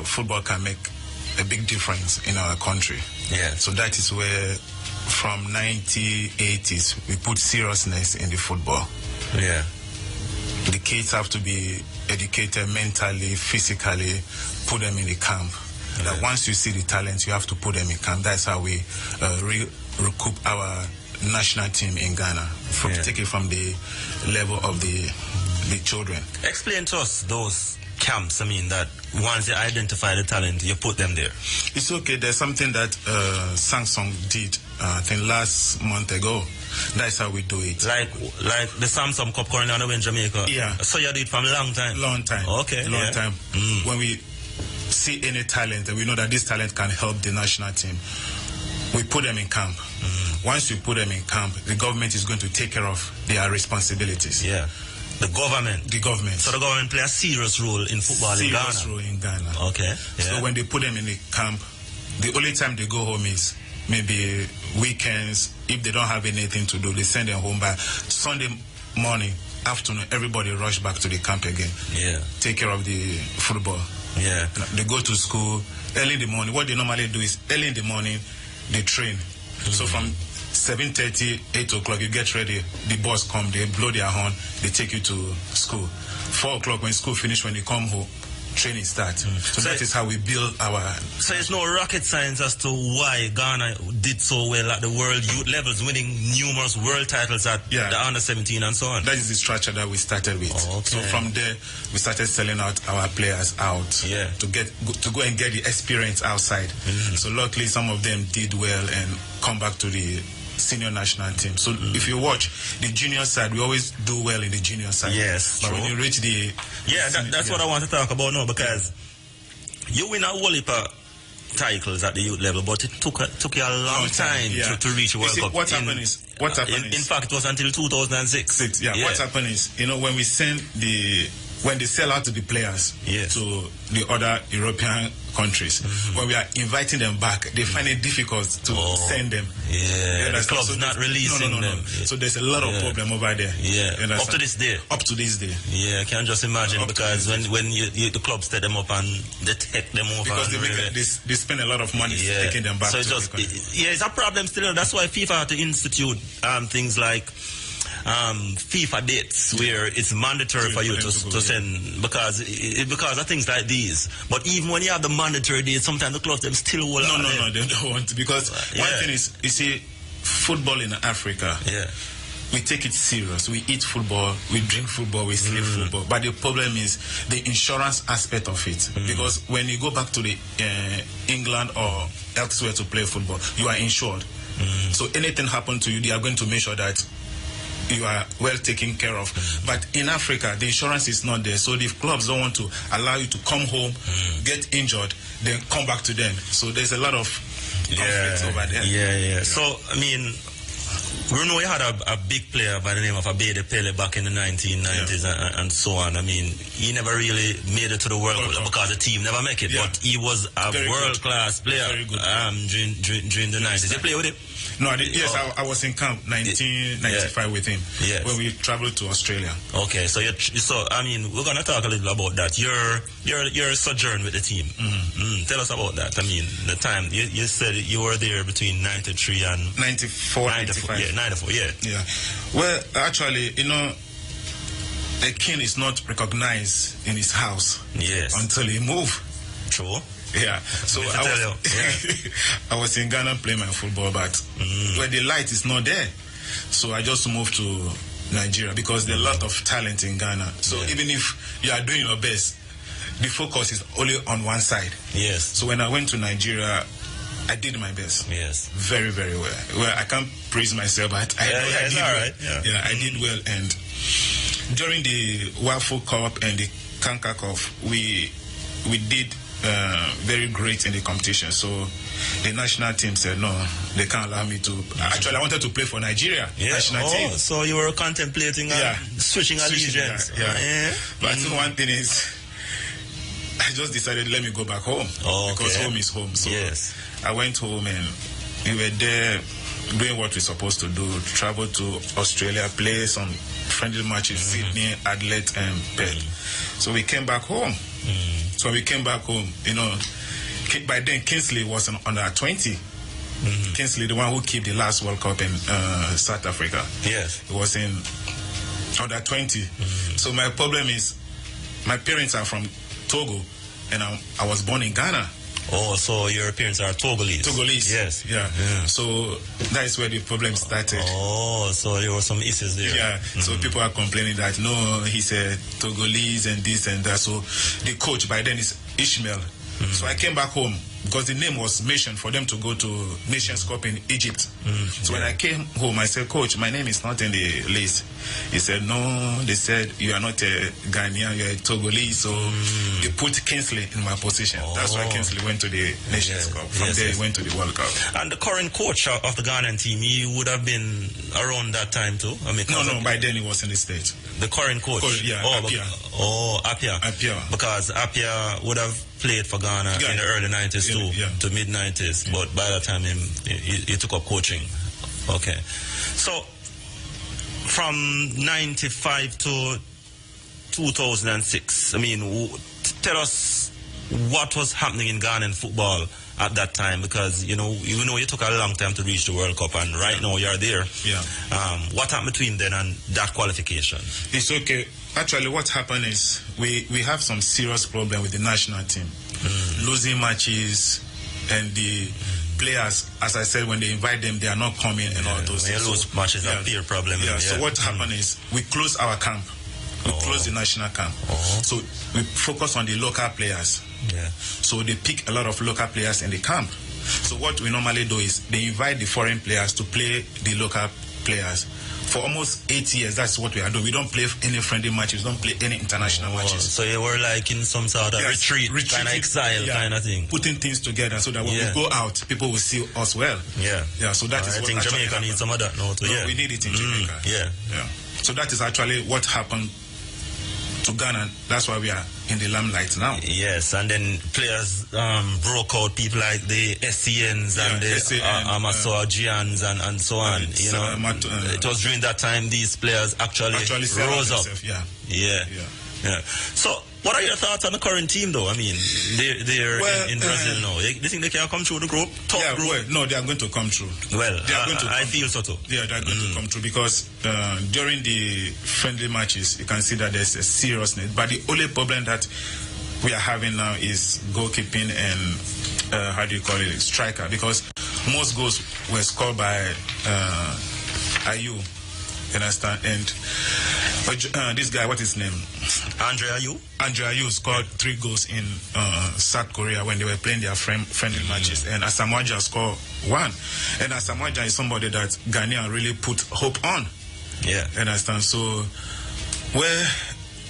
football can make a big difference in our country. Yeah. So that is where, from 1980s, we put seriousness in the football. Yeah. The kids have to be educated mentally, physically, put them in the camp. Yeah. That once you see the talent, you have to put them in camp. That's how we recoup our national team in Ghana. Take it from the level of the children. Explain to us those camps. I mean, that once you identify the talent, you put them there. It's okay. There's something that Samsung did, I think last month ago. That's how we do it. Like the Samsung Cup currently on the way in Jamaica. Yeah. So you do it from a long time. Long time. Okay. Long time. When we see any talent and we know that this talent can help the national team, we put them in camp. Once you put them in camp, the government is going to take care of their responsibilities. Yeah. The government. So the government play a serious role in football in Ghana. Serious role in Ghana. Okay. Yeah. So when they put them in the camp, the only time they go home is maybe weekends, if they don't have anything to do, they send them home by Sunday morning, afternoon, everybody rush back to the camp again. Yeah. Take care of the football. Yeah. They go to school early in the morning. What they normally do is early in the morning, they train. So from 7:30, 8 o'clock, you get ready. The boss come, they blow their horn, they take you to school. 4 o'clock when school finish, when you come home, training starts. So that is how we build our... So it's no rocket science as to why Ghana did so well at the world youth levels, winning numerous world titles at the under-17 and so on. That is the structure that we started with. Oh, okay. So from there, we started selling out our players out to go and get the experience outside. So luckily, some of them did well and come back to the senior national team. So if you watch the junior side, we always do well in the junior side. Yes, but when you reach the that's what I want to talk about now, because you win a whole heap of titles at the youth level, but it took you a long time to reach World Cup. What happened is in fact it was until 2006. What happened is, when we send when they sell out to the players to the other European countries, when we are inviting them back, they find it difficult to send them. The club's not releasing them. So there's a lot of problem over there. Up to this day. Up to this day. I can just imagine, because when the clubs set them up and they take them over. Because they spend a lot of money taking them back. So it's a problem still. That's why FIFA had to institute things like FIFA dates, where it's mandatory for you to send, because of things like these. But even when you have the mandatory dates, sometimes the clubs them still will. No, they don't want to, because one thing is, you see, football in Africa. We take it serious. We eat football, we drink football, we sleep football. But the problem is the insurance aspect of it. Because when you go back to the England or elsewhere to play football, you are insured. So anything happen to you, they are going to make sure that you are well taken care of. But in Africa, the insurance is not there. So the clubs don't want to allow you to come home, get injured, then come back to them. So there's a lot of conflicts over there. So, I mean, we know you had a big player by the name of Abede Pele back in the 1990s and so on. I mean, he never really made it to the World Cup because the team never make it. But he was a world-class player during the 90s. Did you play with him? No, I was in camp 1995 with him when we traveled to Australia. Okay, so I mean, we're gonna talk a little about that. Your sojourn with the team. Tell us about that. I mean, the time you said you were there between 93 and 94, 95. Yeah, 94. Yeah. Well, actually, a king is not recognized in his house until he move. True. So I was in Ghana playing my football, but when the light is not there, so I just moved to Nigeria, because there's a lot of talent in Ghana. So even if you are doing your best, the focus is only on one side. So when I went to Nigeria, I did my best. Very, very well. Well, I can't praise myself, but I did well. I did well. And during the Waffle Cup and the Kanka Cup, we did very great in the competition. So the national team said no, they can't allow me to. Actually, I wanted to play for Nigeria national team. So you were contemplating switching allegiance. But one thing is, I just decided, let me go back home, because home is home. So I went home and we were there doing what we're supposed to do. Travel to Australia, play some friendly matches, Sydney, Adelaide, and Perth. So we came back home. So we came back home, by then Kingsley was under 20. Kingsley, the one who kept the last World Cup in South Africa. He was in under 20. So my problem is, my parents are from Togo, and I was born in Ghana. Oh, so your parents are Togolese? Togolese. So that is where the problem started. Oh, so there were some issues there. So people are complaining that, no, he's a Togolese and this and that. So the coach by then is Ishmael. So I came back home, because the name was mentioned for them to go to Nations Cup in Egypt. So when I came home, I said, Coach, my name is not in the list. He said, no, they said, you are not a Ghanaian, you are a Togolese. So they put Kingsley in my position. That's why Kingsley went to the Nations Cup. From there, he went to the World Cup. And the current coach of the Ghanaian team, he would have been around that time too? I mean, no, by then he was in the States. The current coach? Apia. Apia. Because Apia would have played for Ghana in the early 90s to mid 90s, but by that time he took up coaching. Okay, so from 95 to 2006, I mean, tell us what was happening in Ghanaian football at that time, because you took a long time to reach the World Cup, and right now you're there. Yeah. What happened between then and that qualification? It's okay. Actually, what happened is we have some serious problem with the national team, losing matches, and the players, as I said, when they invite them, they are not coming and all those things. When you lose matches, a peer problem. Yeah. So what happened is we close our camp. We close the national camp. So we focus on the local players. Yeah. So they pick a lot of local players in the camp. So what we normally do is they invite the foreign players to play the local players. For almost 8 years, that's what we are doing. We don't play any friendly matches. We don't play any international matches. So you were like in some sort of retreat, kind of exile kind of thing. Putting things together so that when we go out, people will see us well. Yeah. Yeah, so that is I what think Jamaica needs some of that now too. No, we need it in Jamaica. Yeah. So that is actually what happened to Ghana. That's why we are in the limelight now. Yes, and then players broke out, people like the SCNs and the Amasoagians and so on. It was during that time these players actually rose up. Yeah. So, what are your thoughts on the current team, though? I mean, they're in Brazil now. Do you think they can come through the group? No, they are going to come through. Well, I feel so too. Yeah, they are going to come through because during the friendly matches, you can see that there's a seriousness. But the only problem that we are having now is goalkeeping and striker, because most goals were scored by Ayu. You understand? And this guy, what is his name? Andre Ayu scored 3 goals in South Korea when they were playing their friendly matches, and Asamoah scored 1. And Asamoah is somebody that Ghanaian really put hope on. Yeah. You understand? So,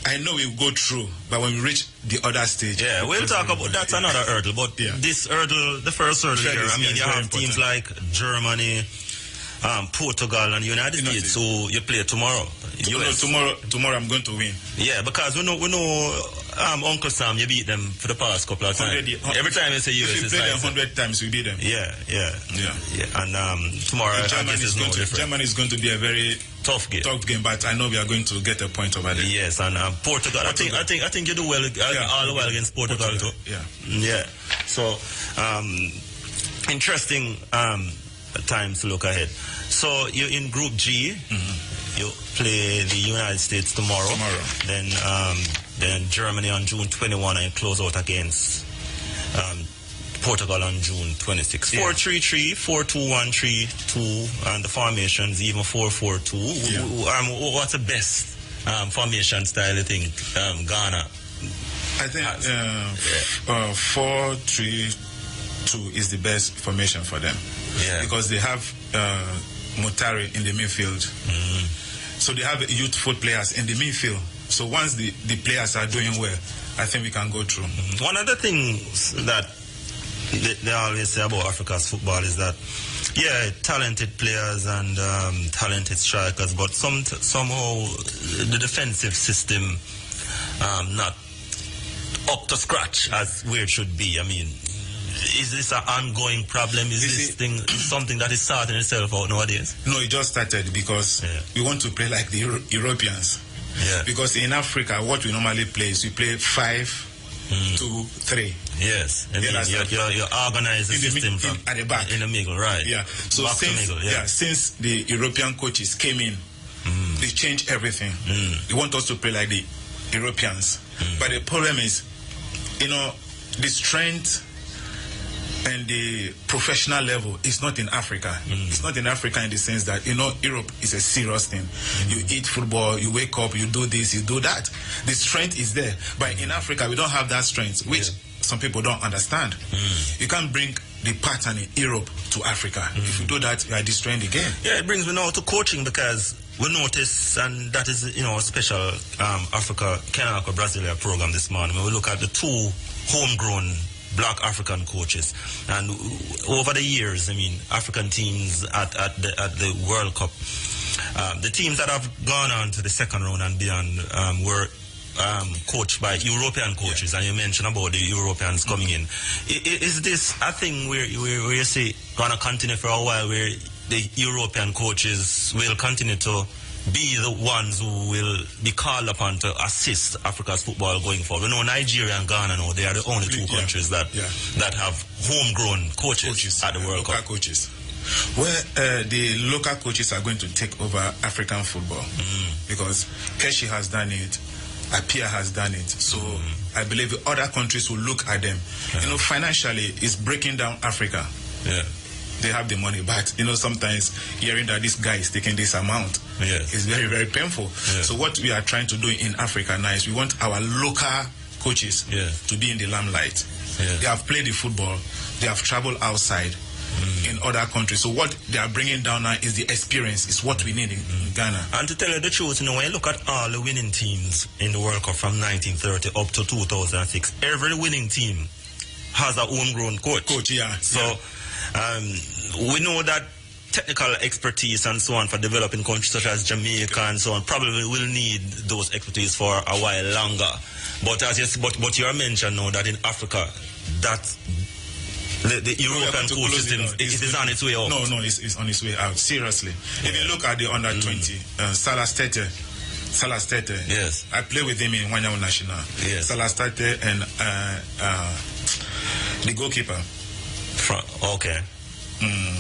I know we'll go through, but when we reach the other stage... Yeah, we'll talk about... That's another hurdle, but this hurdle, the first hurdle here, I mean, you have teams like Germany, Portugal and United States, so you play tomorrow. Tomorrow I'm going to win. Yeah, because we know Uncle Sam, you beat them for the past couple of times. Every time you say US, if you play them 100 times, we beat them. Yeah. And tomorrow, Germany is going to be a very tough game, but I know we are going to get a point over there. Yes, and Portugal. I think you do well all well against Portugal too. Yeah. So interesting times to look ahead. So you're in Group G. You play the United States tomorrow. Then Germany on June 21, and you close out against Portugal on June 26. 4-3-3, 4-2-1-3-2, and the formations even 4-4-2. What's the best formation style you think Ghana? I think 4-3-2 is the best formation for them. Yeah. Because they have Mutari in the midfield. So they have youthful players in the midfield. So once the players are doing well, I think we can go through. One of the things that they always say about Africa's football is that, talented players and talented strikers, but somehow the defensive system not up to scratch as where it should be. I mean, is this an ongoing problem? Is this thing something that is starting itself out nowadays? No, it just started because we want to play like the Europeans. Yeah. Because in Africa, what we normally play is we play 5-2-3. Yes. And you organize the system at the back. In the middle, right. Yeah. So since the European coaches came in, they changed everything. They want us to play like the Europeans. But the problem is, the strength and the professional level is not in Africa. It's not in Africa in the sense that, Europe is a serious thing. You eat football, you wake up, you do this, you do that. The strength is there. But in Africa, we don't have that strength, which some people don't understand. You can't bring the pattern in Europe to Africa. If you do that, you are destroying the game. Yeah, it brings me now to coaching, because we notice, and that is, a special Kenya or Brasilia program this morning, when we look at the 2 homegrown Black African coaches, and over the years, I mean, African teams at the World Cup, the teams that have gone on to the second round and beyond were coached by European coaches, and you mentioned about the Europeans coming in. Is this a thing where you say going to continue for a while, where the European coaches will continue to be the ones who will be called upon to assist Africa's football going forward? We know Nigeria and Ghana now, they are the only two countries that have homegrown coaches at the World Cup. Coaches. Well, the local coaches are going to take over African football because Keshi has done it, Apia has done it. So I believe the other countries will look at them. You know, financially, it's breaking down Africa. Yeah. They have the money, but you know, sometimes hearing that this guy is taking this amount is very, very painful. So what we are trying to do in Africa now is we want our local coaches to be in the limelight. They have played the football, they have traveled outside in other countries. So what they are bringing down now is the experience. It's what we need in Ghana. And to tell you the truth, you know, when you look at all the winning teams in the World Cup from 1930 up to 2006, every winning team has a homegrown coach. So we know that technical expertise and so on for developing countries such as Jamaica and so on probably will need those expertise for a while longer. But but you are mentioned now that in Africa, that the European coach system is on its way out. No, it's on its way out. Seriously, if you look at the under 20, Salah Stete. Yes, I play with him in Wanyama National. Yes, Salah Stete and the goalkeeper. Okay.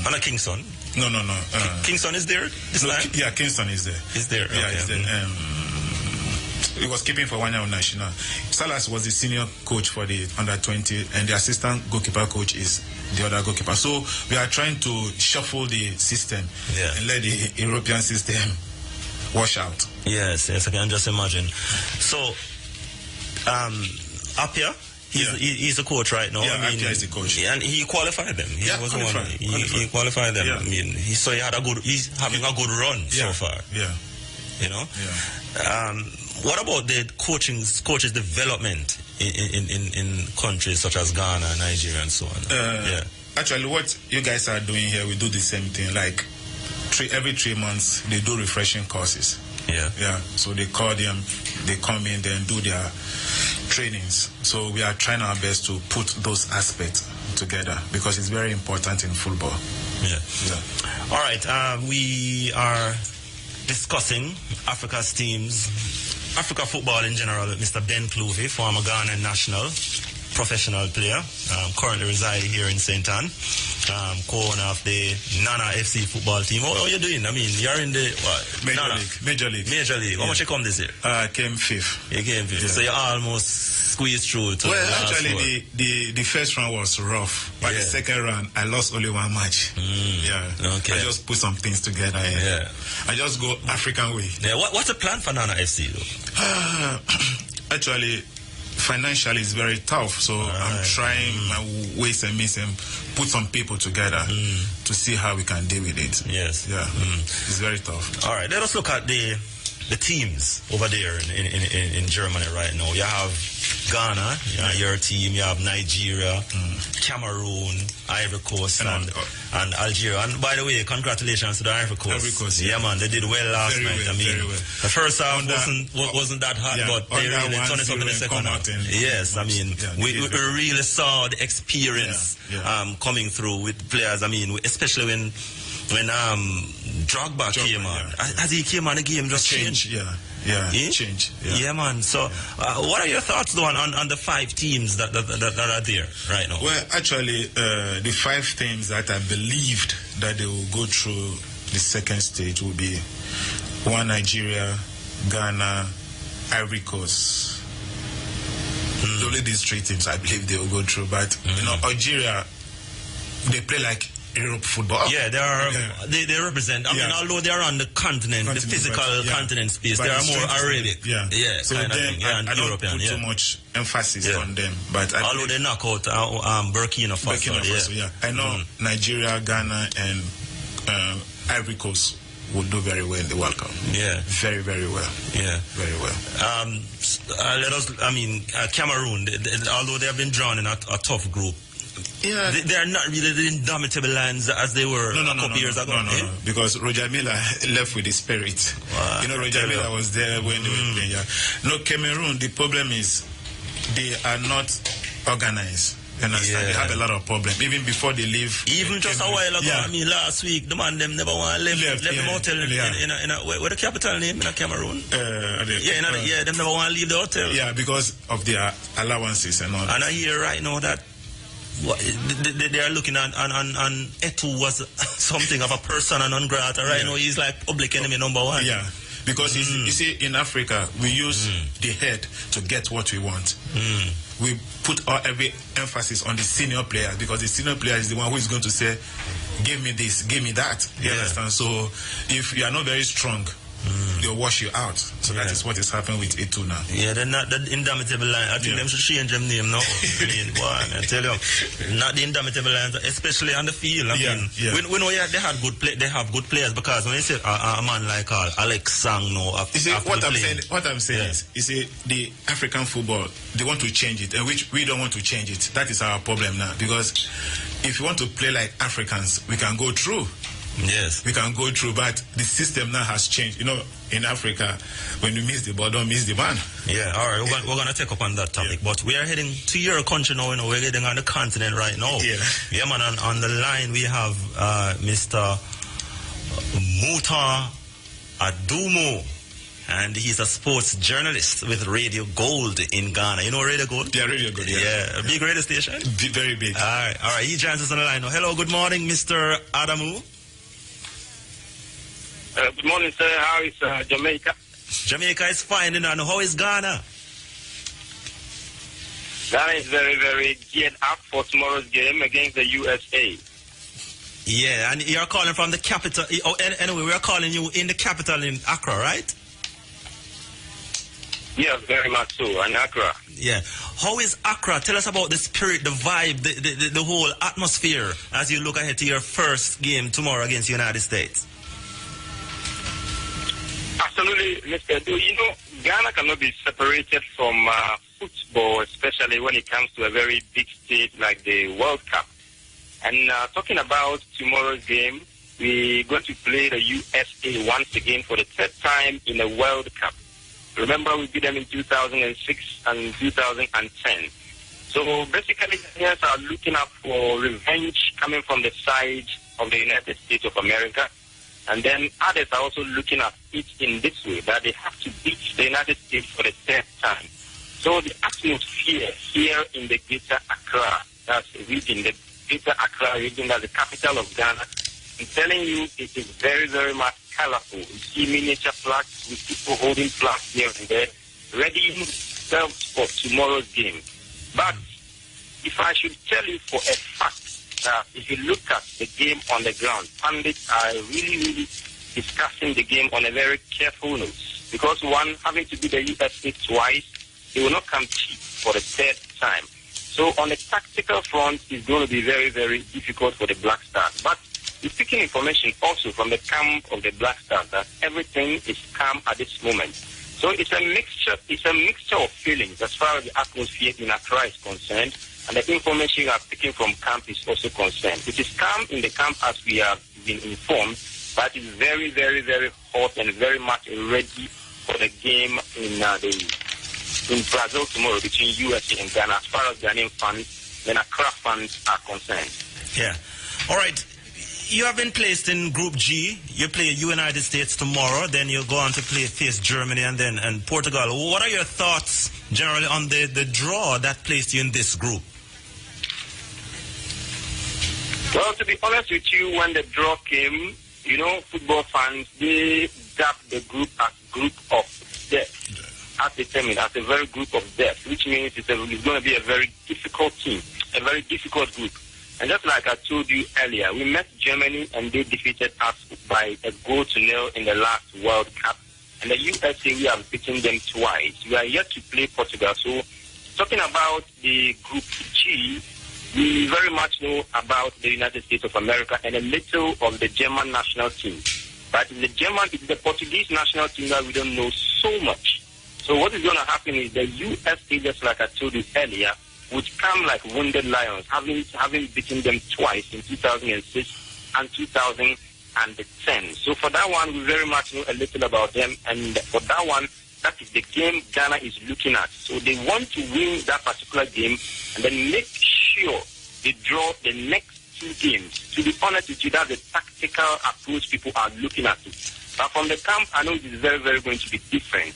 Anna Kingston? No. Kingston is there this time? Yeah, Kingston is there. Is there? Yeah, he's there. He was keeping for Wanyama National. Salas was the senior coach for the under 20, and the assistant goalkeeper coach is the other goalkeeper. So we are trying to shuffle the system and let the European system wash out. Yes, I can just imagine. So, Apia? He's a coach right now. Yeah, I mean, is the coach. And he qualified them. He qualified them. Yeah. I mean, he's having a good run so far. Yeah. You know? Yeah. What about the coaches development in countries such as Ghana, Nigeria, and so on? Actually, what you guys are doing here, we do the same thing. Like every 3 months, they do refreshing courses. Yeah. So they call them, they come in, then do their trainings. So we are trying our best to put those aspects together because it's very important in football. Yeah. All right. We are discussing Africa's teams, Africa football in general, with Mr. Ben Clouvey, former Ghana national professional player, currently residing here in St. Anne, co-owner of the Nana FC football team. What are you doing? I mean, you're in the Major League. How much you come this year? Came fifth. You came fifth. So you almost squeezed through to actually, the first round was rough, but the second round, I lost only one match. Okay. I just put some things together. I just go African way. Yeah. What's the plan for Nana FC though? Actually, financially it's very tough, so I'm trying my ways and means and put some people together to see how we can deal with it. Yes. Yeah. It's very tough. All right, let us look at the teams over there in Germany right now. You have Ghana, your team, you have Nigeria, Cameroon, Ivory Coast, and Algeria. And by the way, congratulations to the Ivory Coast. Yeah, man, they did well last night. I mean, the first half wasn't that hot, but they really turned it up in the second half. Yes, I mean, we really saw the experience coming through with players. I mean, especially when Drogba came on. As he came on, the game just changed. Change. Yeah, man. So, what are your thoughts, though, on the 5 teams that are there right now? Well, actually, the 5 teams that I believed that they will go through the second stage will be 1 Nigeria, Ghana, Ivory Coast. Only these 3 teams I believe they will go through. But you know, Algeria, they play like Europe football. Yeah, they represent. I mean, although they are on the continent, the physical continent space, they are more Arabic. So then I don't put too much emphasis on them. But although they knock out Burkina Faso. I know Nigeria, Ghana, and Ivory Coast will do very well in the World Cup. Yeah, very, very well. Yeah, very well. Cameroon, although they have been drawn in a tough group. Yeah, they are not really the indomitable lions as they were a couple years ago. No, because Roger Miller left with the spirit. Wow. You know, Roger Miller was there when they were playing. Yeah. No, Cameroon, the problem is they are not organized. You understand? They have a lot of problems. Even before they leave. Even just a while ago, I mean, last week, the man them never want to leave the hotel in where the capital name in Cameroon. Them never want to leave the hotel. Yeah, because of their allowances and all that. And I hear right now that they are looking at and Etu was something of a persona non grata. Right now, he's like public enemy number one. Yeah. Because you see, in Africa, we use the head to get what we want. We put every emphasis on the senior player because the senior player is the one who is going to say, give me this, give me that. You understand? So if you are not very strong, they'll wash you out. So that is what is happening with A2 now. Yeah, they're not the indomitable line. I think them should change them name now. I mean, boy, I tell you, not the indomitable lines, especially on the field. I mean, we know they have good players because when you say a man like Alex Sang now, you see, what I'm saying is, you see, the African football, they want to change it, and which we don't want to change it. That is our problem now, because if you want to play like Africans, we can go through. Yes. We can go through, but the system now has changed. You know, in Africa, when you miss the ball, don't miss the man. Yeah, all right. We're going to take up on that topic. But we are heading to your country now. You know, we're heading on the continent right now. Yeah, man, on the line we have Mr. Muta Adumo. And he's a sports journalist with Radio Gold in Ghana. You know Radio Gold? Yeah, Radio Gold, yeah. A big radio station? Very big. All right. He joins us on the line now. Hello, good morning, Mr. Adamu. Good morning, sir. How is Jamaica? Jamaica is fine, and how is Ghana? Ghana is very, very geared up for tomorrow's game against the USA. Yeah, and you're calling from the capital. Oh, anyway, we're calling you in the capital in Accra, right? Yes, very much so, in Accra. Yeah. How is Accra? Tell us about the spirit, the vibe, the whole atmosphere as you look ahead to your first game tomorrow against the United States. Absolutely, Mr. Do. You know, Ghana cannot be separated from football, especially when it comes to a very big stage like the World Cup. And talking about tomorrow's game, we're going to play the USA once again for the third time in the World Cup. Remember, we beat them in 2006 and 2010. So basically, Ghanaians are looking up for revenge coming from the side of the United States of America. And then others are also looking at it in this way, that they have to beat the United States for the third time. So the atmosphere here in the Greater Accra, that's the region, the Greater Accra region, that's the capital of Ghana, I'm telling you, it is very, very much colorful. You see miniature flags with people holding flags here and there, ready themselves for tomorrow's game. But if I should tell you for a fact, if you look at the game on the ground, pundits are really, really discussing the game on a very careful note. Because one, having to beat the USA twice, they will not come cheap for the third time. So on the tactical front, it's going to be very, very difficult for the Black Stars. But we're seeking information also from the camp of the Black Stars that everything is calm at this moment. So it's a mixture of feelings as far as the atmosphere in Accra is concerned. And the information you are taking from camp is also concerned. It is calm in the camp as we have been informed, but it's very, very, very hot and very much ready for the game in Brazil tomorrow between USA and Ghana as far as Ghanaian fans and Accra fans are concerned. Yeah. All right. You have been placed in Group G. You play United States tomorrow. Then you go on to face Germany and Portugal. What are your thoughts generally on the draw that placed you in this group? Well, to be honest with you, when the draw came, you know, football fans, they dubbed the group as group of death, as determined as a very group of death, which means it's going to be a very difficult team, a very difficult group. And just like I told you earlier, we met Germany and they defeated us by 1-0 in the last World Cup. And the USA, we have beaten them twice. We are yet to play Portugal. So talking about the Group G, we very much know about the United States of America and a little of the German national team. But it's the Portuguese national team that we don't know so much. So what is going to happen is the USA, just like I told you earlier, would come like wounded lions, having beaten them twice in 2006 and 2010. So for that one, we very much know a little about them, and for that one, that is the game Ghana is looking at. So they want to win that particular game and then make sure they draw the next 2 games. To be honest with you, that's the tactical approach people are looking at it. But from the camp, I know it is very, very going to be different.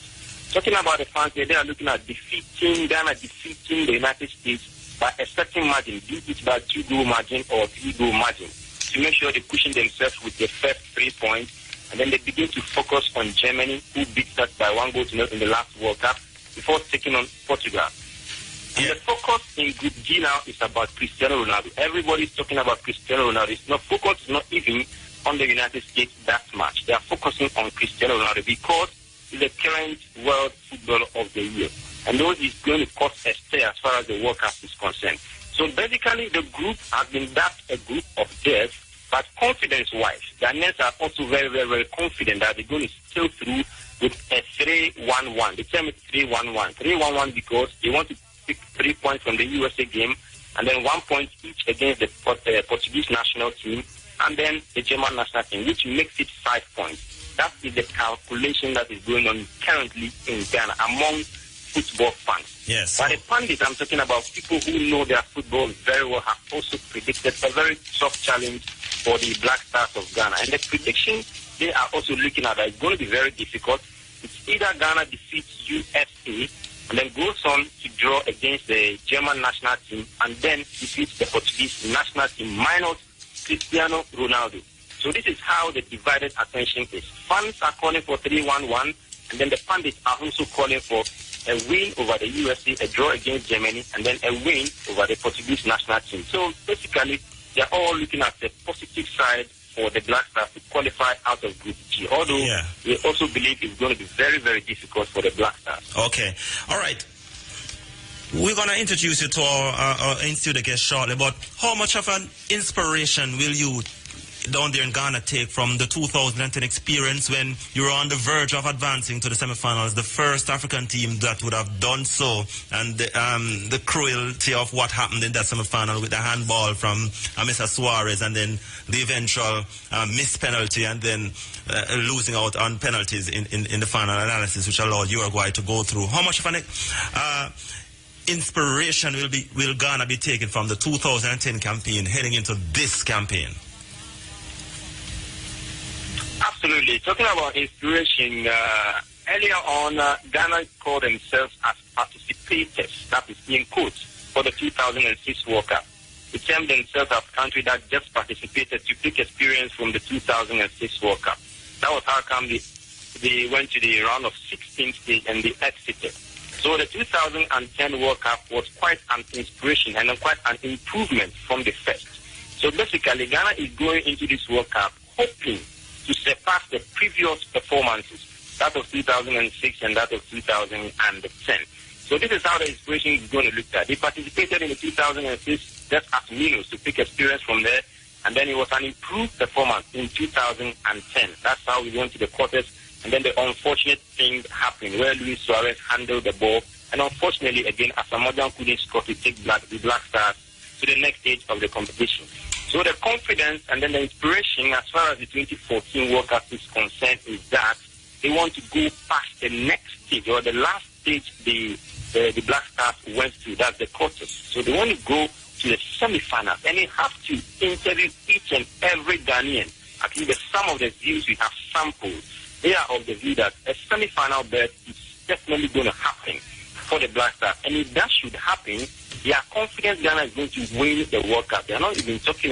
Talking about the fans, they are looking at Ghana defeating the United States by a certain margin, be it by 2-goal margin or 3-goal margin, to make sure they cushion themselves with the first 3 points. And then they begin to focus on Germany, who beat us by 1-0 in the last World Cup, before taking on Portugal. And the focus in Group G now is about Cristiano Ronaldo. Everybody's talking about Cristiano Ronaldo. It's not focused, not even on the United States that much. They are focusing on Cristiano Ronaldo because he's the current world footballer of the year. And those is going to cost a stay as far as the World Cup is concerned. So basically, the group has been dubbed a group of death, but confidence-wise, Ghanaians are also very, very, very confident that they're going to sail through with a 3-1-1. The term is 3-1-1. 3-1-1 because they want to pick 3 points from the USA game and then 1 point each against the Portuguese national team and then the German national team, which makes it 5 points. That is the calculation that is going on currently in Ghana among football fans. Yes. But the pundits, I'm talking about people who know their football very well, have also predicted a very tough challenge for the Black Stars of Ghana. And the prediction they are also looking at is going to be very difficult. It's either Ghana defeats USA and then goes on to draw against the German national team and then defeats the Portuguese national team minus Cristiano Ronaldo. So this is how the divided attention is. Fans are calling for 3-1-1, and then the pundits are also calling for a win over the USA, a draw against Germany, and then a win over the Portuguese national team. So basically, they're all looking at the positive side for the Black Stars to qualify out of Group G. Although we also believe it's going to be very, very difficult for the Black Stars. Okay. All right. We're going to introduce you to our in-studio guest shortly, but how much of an inspiration will you down there in Ghana take from the 2010 experience when you were on the verge of advancing to the semifinals, the first African team that would have done so, and the cruelty of what happened in that semifinal with the handball from Mr. Suarez and then the eventual missed penalty and then losing out on penalties in the final analysis, which allowed Uruguay to go through. How much of an inspiration will Ghana be taking from the 2010 campaign heading into this campaign? Absolutely. Talking about inspiration, earlier on, Ghana called themselves as participators, that is in quotes, for the 2006 World Cup. They termed themselves as a country that just participated to pick experience from the 2006 World Cup. That was how come they went to the round of 16 stage and they exited. So the 2010 World Cup was quite an inspiration and quite an improvement from the first. So basically, Ghana is going into this World Cup hoping to surpass the previous performances, that of 2006 and that of 2010. So this is how the inspiration is going to look at. They participated in the 2006 just as minnows to pick experience from there, and then it was an improved performance in 2010. That's how we went to the quarters, and then the unfortunate thing happened where Luis Suarez handled the ball, and unfortunately, again, Asamoah couldn't score to take the Black Stars to the next stage of the competition. So the confidence and then the inspiration as far as the 2014 World Cup is concerned is that they want to go past the next stage or the last stage the Black Stars went to, that's the quarters. So they want to go to the semi-finals and they have to interview each and every Ghanaian. At least some of the views we have sampled, they are of the view that a semi-final berth is definitely going to happen for the Black Stars. And if that should happen, they are confident Ghana is going to win the World Cup. They are not even focusing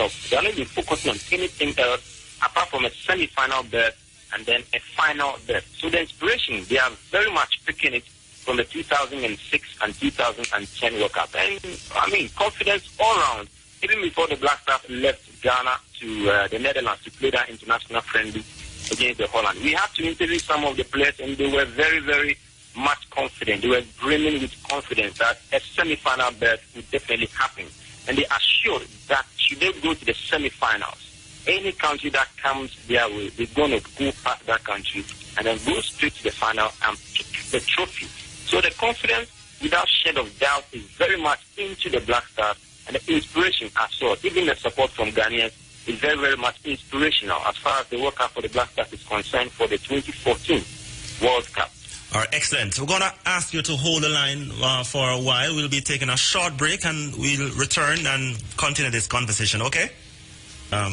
on anything else apart from a semi-final berth and then a final berth. So the inspiration, they are very much picking it from the 2006 and 2010 World Cup. And I mean, confidence all around. Even before the Black Stars left Ghana to the Netherlands to play that international friendly against the Holland, we had to interview some of the players, and they were very, very much confident. They were brimming with confidence that a semi-final berth would definitely happen. And they assured that should they go to the semi-finals, any country that comes their way, they're going to go past that country and then go straight to the final and pick the trophy. So the confidence without shed of doubt, is very much into the Black Stars, and the inspiration as well. Even the support from Ghanaians is very, very much inspirational as far as the World Cup for the Black Stars is concerned for the 2014 World Cup. All right, excellent. We're going to ask you to hold the line for a while. We'll be taking a short break and we'll return and continue this conversation, okay?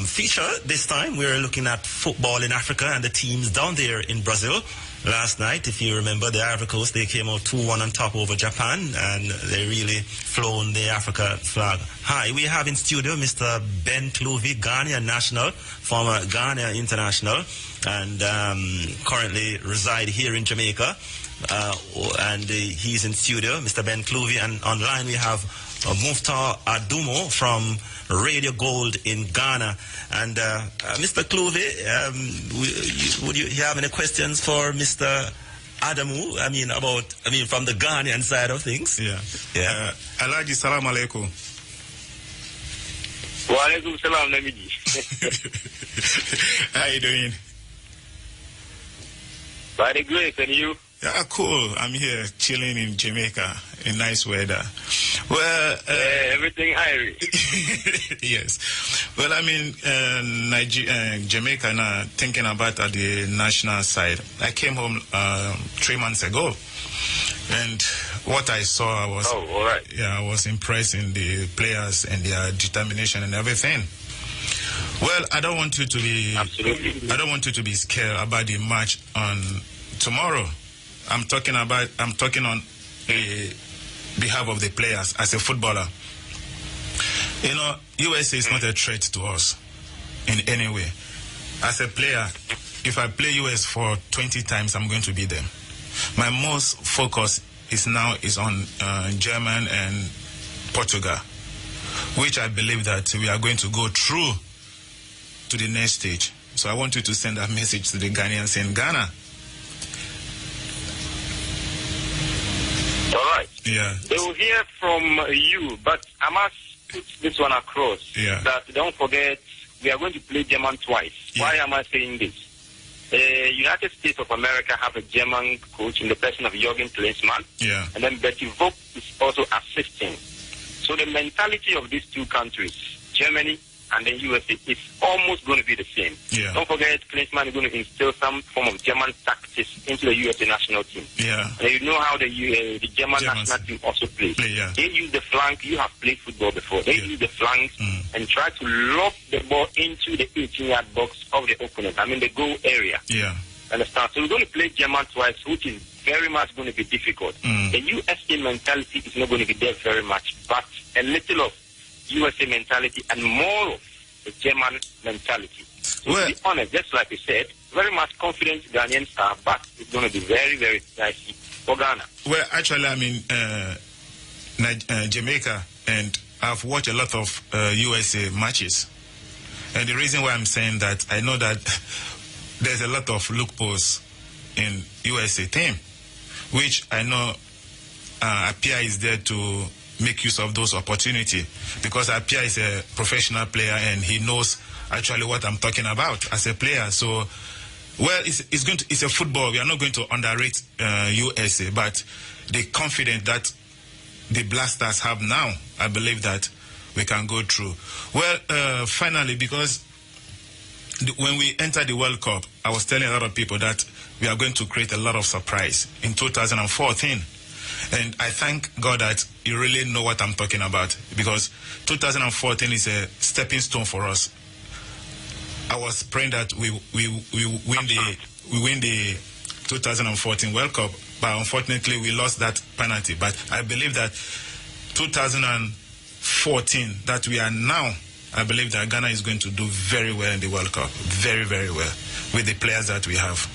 Feature this time, we're looking at football in Africa and the teams down there in Brazil. Last night, if you remember, the Ivory Coast, they came out 2-1 on top over Japan, and they really flown the Africa flag high. We have in studio Mr. Ben Clovey, Ghanaian national, former Ghana international, and currently reside here in Jamaica. And he's in studio, Mr. Ben Clovey, and online we have Muftar Adumo from Radio Gold in Ghana. And Mr. Clovey, would you have any questions for Mr. Adamu? From the Ghanaian side of things? Yeah. Alaji, salam alaikum. Wa alaikum salam, Namidi. How you doing? By the grace, and you? Yeah, cool. I'm here chilling in Jamaica in nice weather. Well, everything Irish. Yes. Well, Jamaica now, thinking about the national side. I came home 3 months ago, and what I saw was, all right. Yeah, I was impressed in the players and their determination and everything. Well, I don't want you to be absolutely. I don't want you to be scared about the match on tomorrow. I'm talking on the behalf of the players as a footballer. You know, USA is not a threat to us in any way. As a player, if I play US for 20 times, I'm going to beat them. My most focus is on German and Portugal, which I believe that we are going to go through to the next stage. So I want you to send that message to the Ghanaians in Ghana. All right. Yeah. They will hear from you, but I must put this one across. Yeah. That don't forget, we are going to play German twice. Yeah. Why am I saying this? The United States of America have a German coach in the person of Jürgen Klinsmann. Yeah. And then Betty Vogt is also assisting. So the mentality of these two countries, Germany and the USA, is almost going to be the same. Yeah. Don't forget, Klinsmann is going to instill some form of German tactics into the USA national team. Yeah. And you know how the German national team also plays. Yeah. They use the flank. You have played football before. They use the flanks and try to lob the ball into the 18-yard box of the opponent. The goal area. Yeah. Understand? So we're going to play German twice, which is very much going to be difficult. The USA mentality is not going to be there very much, but a little of USA mentality and more of the German mentality. So to be honest, just like you said, very much confident Ghanaians are, but it's going to be very, very dicey for Ghana. Well, actually, Jamaica, and I've watched a lot of USA matches. And the reason why I'm saying that, I know that there's a lot of loopholes in USA team, which I know Apia is there to make use of those opportunities, because Apia is a professional player and he knows actually what I'm talking about as a player. So, well, it's a football. We are not going to underrate USA, but the confidence that the Black Stars have now, I believe that we can go through. Well, finally, because when we entered the World Cup, I was telling a lot of people that we are going to create a lot of surprise in 2014. And I thank God that you really know what I'm talking about, because 2014 is a stepping stone for us. I was praying that we win the 2014 World Cup, but unfortunately we lost that penalty. But I believe that 2014 that we are now, I believe that Ghana is going to do very well in the World Cup, very, very well, with the players that we have.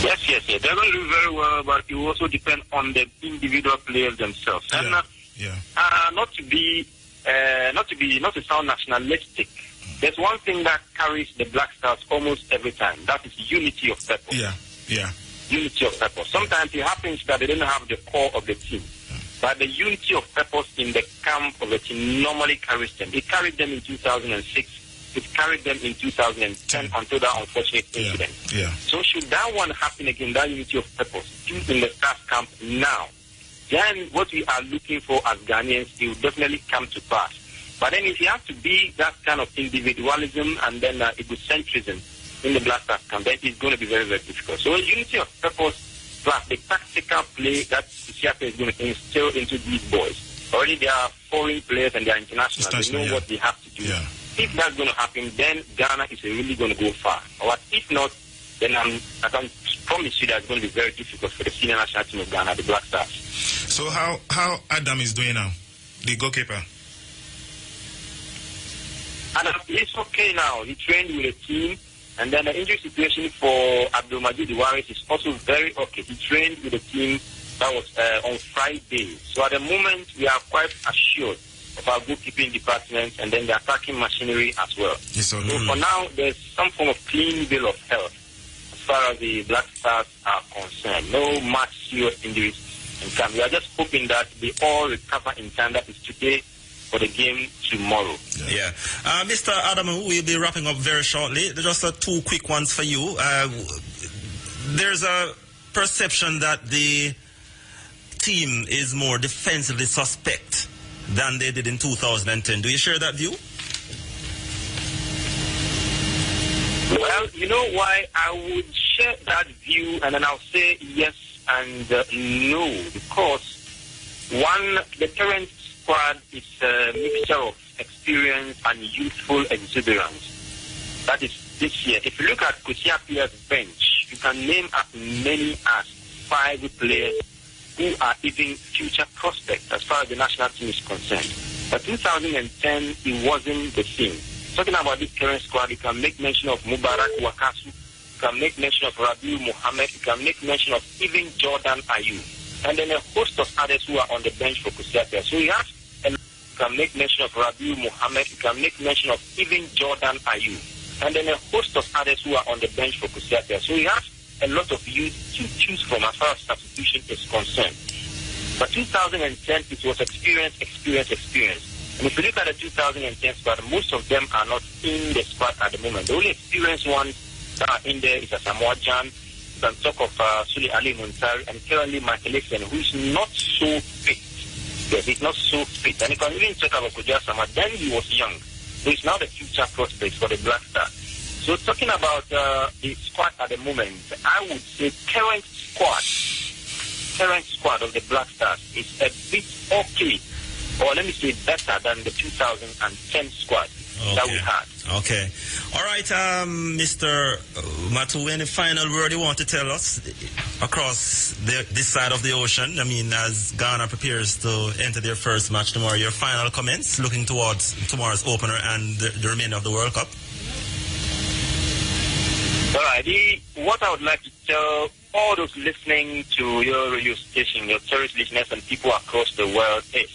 Yes. They're going to do very well, but it will also depend on the individual players themselves. And not to sound nationalistic, there's one thing that carries the Black Stars almost every time. That is unity of purpose. Yeah. Unity of purpose. Sometimes it happens that they don't have the core of the team, but the unity of purpose in the camp of the team normally carries them. It carried them in 2006 it carried them in 2010 until that unfortunate incident. Yeah. So should that one happen again, that unity of purpose, in the staff camp now, then what we are looking for as Ghanaians, it will definitely come to pass. But then if you have to be that kind of individualism and then egocentrism in the Black Stars camp, then it's going to be very, very difficult. So unity of purpose plus the tactical play that Kusiape is going to instill into these boys. Already they are foreign players and they are international. They know what they have to do. Yeah. If that's going to happen, then Ghana is really going to go far. Or if not, then I can promise you that it's going to be very difficult for the senior national team of Ghana, the Black Stars. So how Adam is doing now, the goalkeeper? Adam is okay now. He trained with a team, and then the injury situation for Abdul Majid Waris is also very okay. He trained with a team that was on Friday. So at the moment, we are quite assured of our goalkeeping department and then the attacking machinery as well. Yes, so for now, there's some form of clean bill of health as far as the Black Stars are concerned. No much serious injuries in camp. We are just hoping that they all recover in time. That is today for the game tomorrow. Yeah. Mr. Adamu, we'll be wrapping up very shortly. Just two quick ones for you. There's a perception that the team is more defensively suspect than they did in 2010. Do you share that view? Well, you know why I would share that view, and then I'll say yes and no, because one, the current squad is a mixture of experience and youthful exuberance. That is this year. If you look at Kusiapia's bench, you can name as many as 5 players who are even future prospects as far as the national team is concerned. But 2010, it wasn't the same. Talking about this current squad, you can make mention of Mubarak Wakasu, you can make mention of Rabiu Mohammed, you can make mention of even Jordan Ayew, and then a host of others who are on the bench for Kusiapia. So you have you can make mention of Rabiu Mohammed, you can make mention of even Jordan Ayew, and then a host of others who are on the bench for Kusiapia. So you have a lot of youth to choose from as far as substitution is concerned. But 2010, it was experience. And if you look at the 2010 squad, most of them are not in the squad at the moment. The only experienced ones that are in there is Asamoah Jan. You can talk of Suli Ali Muntari and currently Michael Exen, who is not so fit. Yes, he's not so fit. And you can even talk about Kuja Sama. Then he was young. So he's now the future prospect for the Black Stars. So talking about the squad at the moment, I would say current squad of the Black Stars is a bit okay, or let me say better than the 2010 squad that we had. Okay. All right, Mr. Matu, any final word you want to tell us across this side of the ocean? I mean, as Ghana prepares to enter their first match tomorrow, your final comments looking towards tomorrow's opener and the remainder of the World Cup? All right. What I would like to tell all those listening to your radio station, your tourist listeners and people across the world is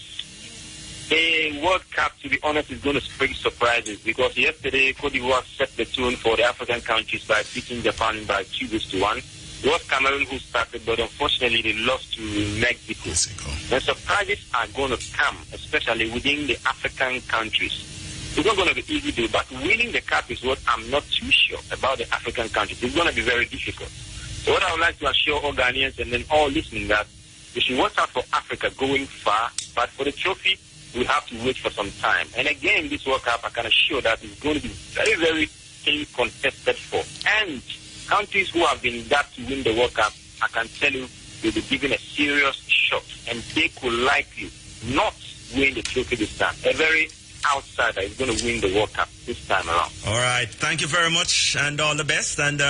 a World Cup, to be honest, is going to spring surprises, because yesterday Cote d'Ivoire set the tune for the African countries by beating Japan by 2-1. It was Cameroon who started, but unfortunately they lost to Mexico. The surprises are going to come, especially within the African countries. It's not going to be easy to do, but winning the cup is what I'm not too sure about the African countries. It's going to be very difficult. So what I would like to assure all Ghanaians and then all listening that we should watch out for Africa going far, but for the trophy, we have to wait for some time. And again, this World Cup, I can assure that it's going to be very, very contested for. And countries who have been dubbed to win the World Cup, I can tell you, will be given a serious shot. And they could likely not win the trophy this time. A very outsider is going to win the World Cup this time around. All right. Thank you very much and all the best. And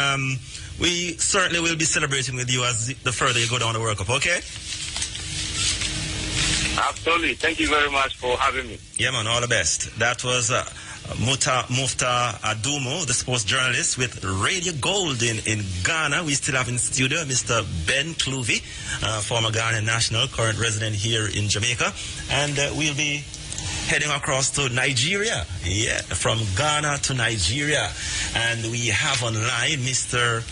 we certainly will be celebrating with you as the further you go down the World Cup, okay? Absolutely. Thank you very much for having me. Yeah, man, all the best. That was Mufta Adumo, the sports journalist with Radio Gold in Ghana. We still have in studio Mr. Ben Cluvy, former Ghanaian national, current resident here in Jamaica. And we'll be heading across to Nigeria. Yeah, from Ghana to Nigeria. And we have online Mr.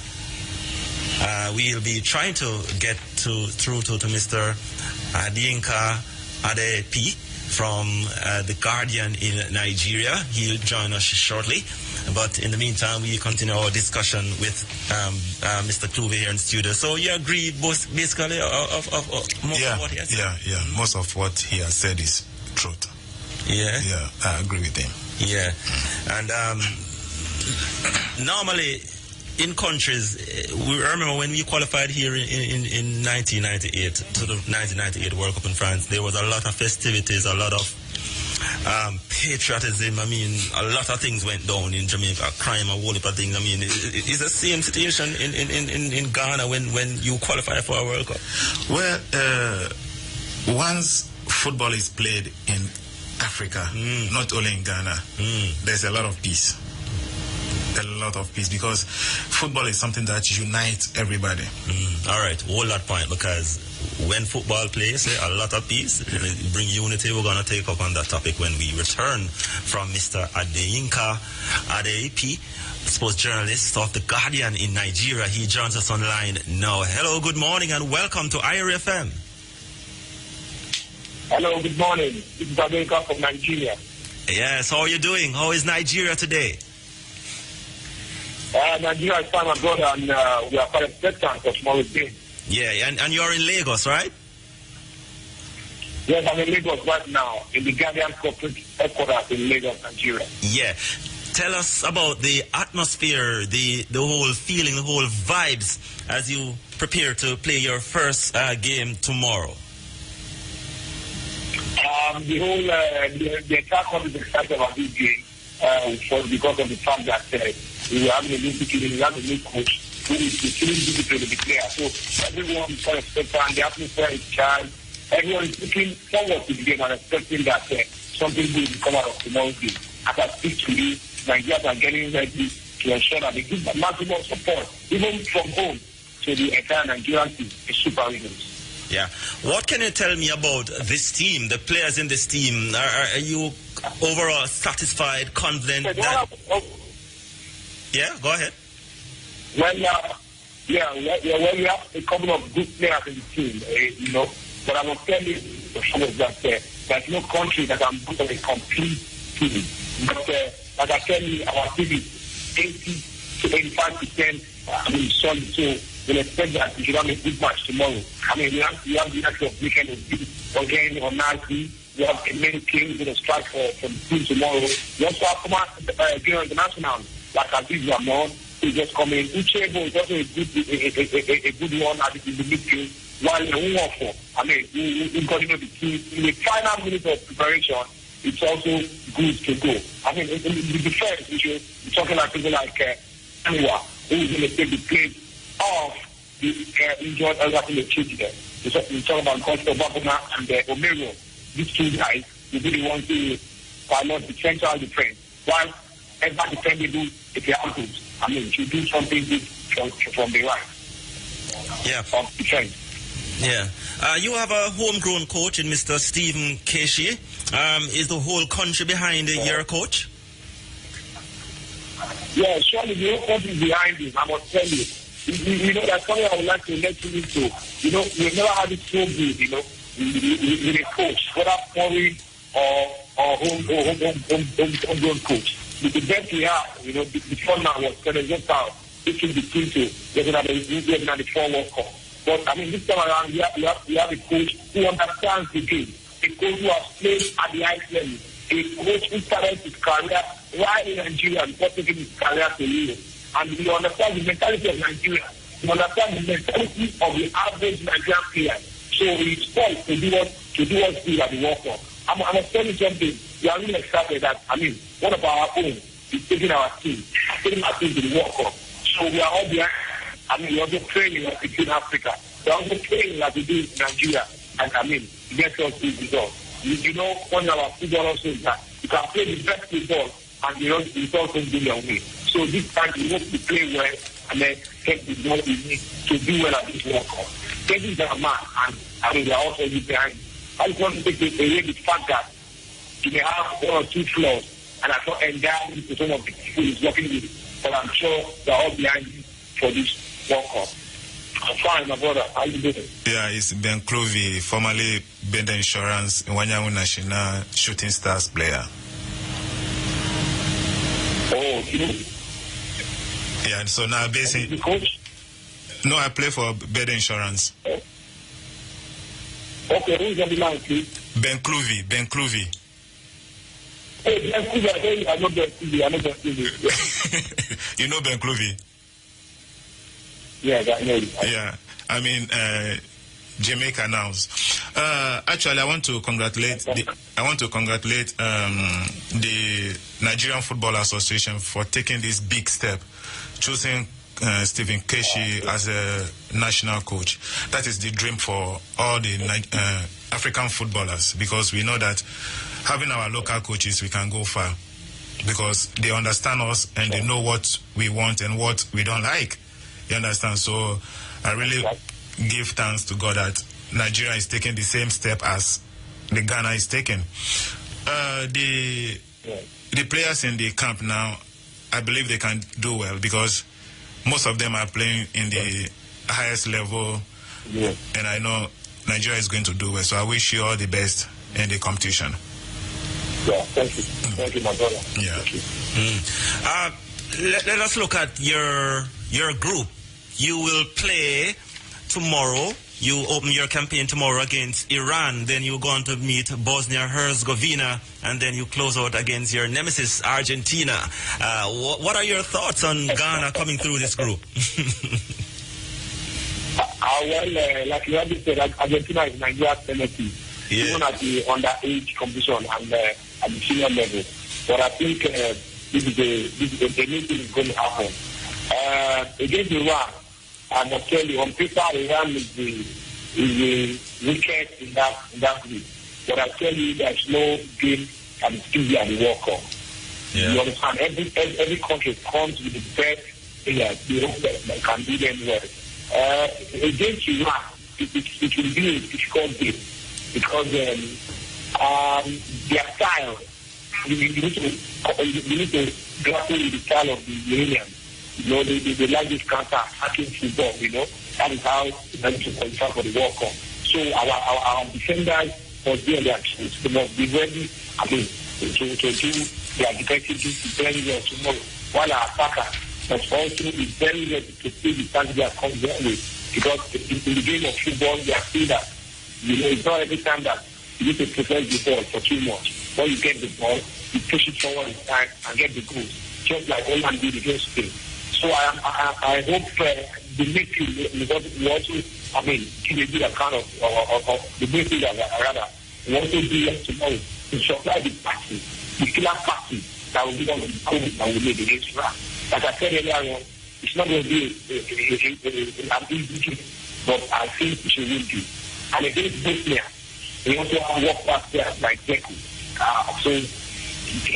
We'll be trying to get through to Mr. Adinka Adepi from The Guardian in Nigeria. He'll join us shortly. But in the meantime, we continue our discussion with Mr. Kluve here in the studio. So you agree basically of most of what he has said? Yeah. Most of what he has said is truth. Yeah? Yeah, I agree with him. Yeah. And normally in countries, we remember when we qualified here in 1998 to the 1998 World Cup in France, there was a lot of festivities, a lot of patriotism. I mean, a lot of things went down in Jamaica, crime, a whole heap of things. I mean, is the same situation in Ghana when you qualify for a World Cup? Well, once football is played in Africa, not only in Ghana, there's a lot of peace. A lot of peace, because football is something that unites everybody. All right, hold that point, because when football plays, a lot of peace, bring unity. We're going to take up on that topic when we return from Mr. Adeyinka Adeyipi, sports journalist of The Guardian in Nigeria. He joins us online now. Hello, good morning, and welcome to IRA FM. Hello, good morning. This is Adeyinka from Nigeria. Yes, how are you doing? How is Nigeria today? Nigeria is fine, my brother, and we are quite expectant for tomorrow's game. Yeah, and you're in Lagos, right? Yes, I'm in Lagos right now, in the Guardian corporate headquarters in Lagos, Nigeria. Yeah. Tell us about the atmosphere, the whole feeling, the whole vibes as you prepare to play your first game tomorrow. The whole, the entire country is excited about this game because of the fact that we have a new beginning, we have a new coach who is really difficult to the player. So everyone is quite expectant, the atmosphere is charged, everyone is looking forward to the game and expecting that something good will come out of tomorrow's game. As I speak to you, Nigerians are getting ready to ensure that they give maximum support, even from home, to the entire Nigerian team, the Super Eagles. Yeah. What can you tell me about this team, the players in this team? Are you overall satisfied, confident? Yeah, go ahead. Well, we have a couple of good players in the team, but I will tell you that there's no country that I'm going to complete team. But like I tell you, our team is 80 to 85% solid. So we'll expect that we should have a good match tomorrow. I mean, we have the actual weekend again on Nazi. We have a many teams going to strike for the team tomorrow. We also have international, like Aziz Ramon, who just come in. Uchebo is also a good one in the midfield. While we continue the team in the final minute of preparation, it's also good to go. I mean, in the defense, we should be talking about people like Anwa, who is going to take the place of the injured elderly children. We talk about Costa Babuna and Omero. These two guys will be the ones who pilot the central defense. While ever defendable if they are good. I mean, to do something good from the right. Yeah. Of defense. Yeah. You have a homegrown coach in Mr. Stephen Keshi. Is the whole country behind your coach? Yeah, surely the whole country is behind him, I must tell you. That's something I would like to let you into. We've never had it so good, with a coach, whether foreign or homegrown coach. The best we have, before now was just out, between the team to getting at the 4 World Cup. But I mean, this time around, we have a coach who understands the game, a coach who has played at the highest level, a coach who started his career right in Nigeria before taking his career to Europe. And he understands the mentality of Nigeria. He understands the mentality of the average Nigerian player. So he's forced to do what's good at the World Cup. I'm going to tell you something. We are really excited that, one of our own is taking our team to the World Cup. So we are all behind. We're also training like we do in Africa. We're also training like we do in Nigeria. And get us good results. One of our football also is that you can play the best football and the results don't go your way. So this time we hope to play well and then take the what we need to do well at this World Cup. This is our man, and we are also behind. I just want to take away the fact that you may have 1 or 2 flaws, and I thought endowed to some of the people he's working with, but I'm sure they're all behind you for this World Cup. I'm fine, my brother. How you doing? Yeah, it's Ben Clovey, formerly Bender Insurance, Wanyamu National Shooting Stars player. Oh, you? Yeah, so now basically. Coach? No, I play for Bender Insurance. Okay, who's on the line, please? Ben Clovey. Hey, Ben Clovey, I know Ben Clovey. You know Ben Clovey? Yeah, I know you. Yeah, I mean, Jamaica now. Actually, I want to congratulate the Nigerian Football Association for taking this big step, choosing Stephen Keshi as a national coach. That is the dream for all the African footballers, because we know that having our local coaches, we can go far, because they understand us and they know what we want and what we don't like. You understand? So I really give thanks to God that Nigeria is taking the same step as the Ghana is taking. The players in the camp now, I believe they can do well, because most of them are playing in the highest level, and I know Nigeria is going to do well. So I wish you all the best in the competition. Yeah, thank you. Thank you, my brother. Yeah. Let us look at your group. You will play tomorrow. You open your campaign tomorrow against Iran. Then you're going to meet Bosnia-Herzegovina, and then you close out against your nemesis, Argentina. What are your thoughts on Ghana coming through this group? Well, like you already said, Argentina is Nigeria's penalty, even at the underage competition and at the senior level. But I think this is a new thing is going to happen. Against Iran, I must tell you, on paper, Iran is the weakest in that group. But I tell you, there's no game that is easy at the World Cup. You understand? Every country comes with the best players, the best that can do them well. Against Iran, it will be a difficult game, because their style, you need to grapple with the style of the Iranians. You know, they like this counter-attacking football, you know. That is how they like to qualify for the World Cup. So our defenders must be on their toes. They must be ready, to do their defensive duty very well tomorrow. While our attacker must also be very ready to see the chance that comes their way. Because in the game of football, they are seeing that, you know, it's not every time that you need to protect the ball for too much. When you get the ball, you push it forward in time and get the goal. Just like Holland did against Spain. So I hope the midfield will also, give a good account of the midfield rather, will also do that tomorrow to supply the party, the killer party that will be on the goal that will make against Iran. Like I said earlier on, it's not going to be an easy game, but I think it will do. And against Bosnia, we also have work back there like Deku. So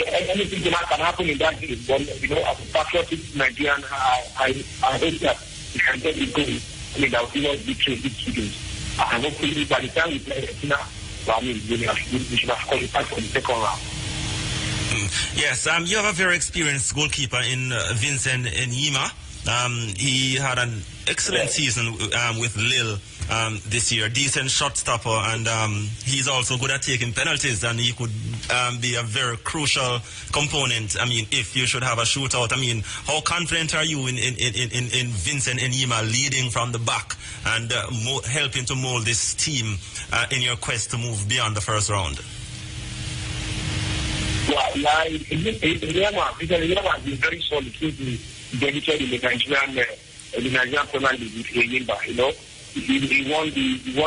anything can happen in that game, but you know, as a patriotic Nigerian, I hope that we can get the goal. That will give us victory in these 2 games. And hopefully by the time we play Argentina, we should have qualified for the second round. Yes, you have a very experienced goalkeeper in Vincent Enyima. He had an excellent season with Lille this year, decent shot stopper, and he's also good at taking penalties, and he could be a very crucial component. If you should have a shootout, how confident are you in Vincent Enyima leading from the back and helping to mold this team in your quest to move beyond the first round? Well, Enyima has been very solid since he debuted in the Nigerian Premier League with Enyimba, you know. He won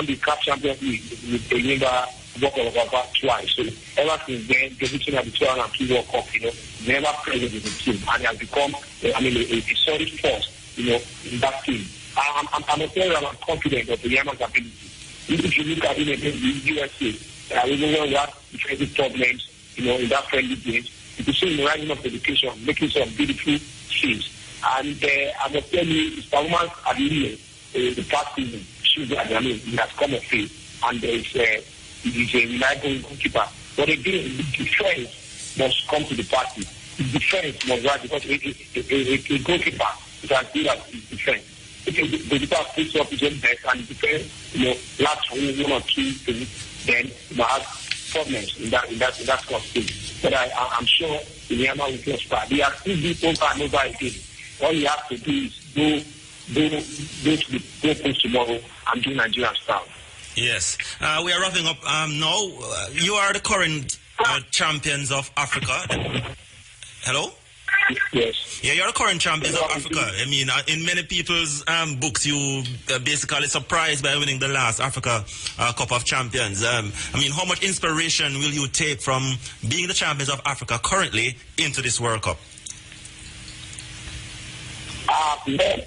the CAF Champions League with Enyimba about twice. So ever since then, debuting at the 2002 World Cup, you know, never present in the team, and he has become a solid force, you know, in that team. I'm confident of the Enyimba's ability. If you look at him against the USA, even when we have defensive problems, you know, in that friendly games, you can see him rising up education, making some beautiful saves. And I must tell you, his performance at the past season shows that he has come of age, and he's a reliable goalkeeper. But again, the defense must come to the party. The defense must rise, because a goalkeeper is as good as his defense. A the guitar puts up his own best and defends, last one or two things, then have problems in that costume. But I'm sure the Myanmar will prosper. They are still people can over again. All you have to do is go to the post tomorrow and do Nigerian style. Yes. We are wrapping up now. You are the current champions of Africa. Hello? Yes. Yeah, you're the current champions of Africa. I mean, in many people's books, you basically surprised by winning the last Africa Cup of Champions. I mean, how much inspiration will you take from being the champions of Africa currently into this World Cup? The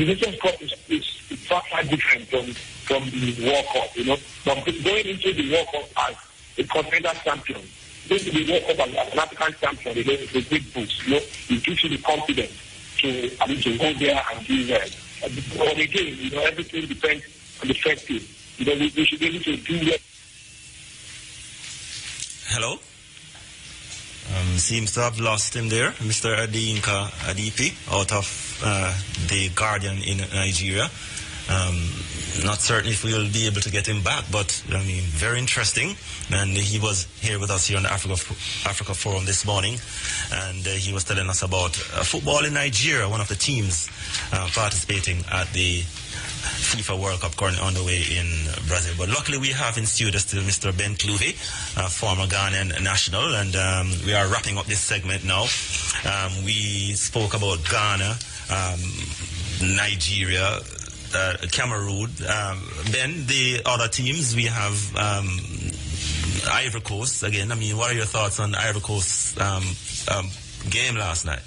Nations Cup is far different from the World Cup, But going into the World Cup as a contender champion, going to the World Cup as an African champion, it's a big boost, It gives you the confidence to go there and do well. But again, everything depends on the first team. We should be able to do well. Hello? Seems to have lost him there, Mr. Adinka Adipi, out of the Guardian in Nigeria. Not certain if we'll be able to get him back, but I mean, very interesting. And he was here with us here on the Africa Forum this morning, and he was telling us about football in Nigeria, one of the teams participating at the FIFA World Cup currently underway in Brazil. But luckily we have in studio still Mr. Ben Cluvey, former Ghanaian national, and we are wrapping up this segment now. We spoke about Ghana, Nigeria, Cameroon. Ben, the other teams, we have Ivory Coast again. I mean, what are your thoughts on Ivory Coast's game last night?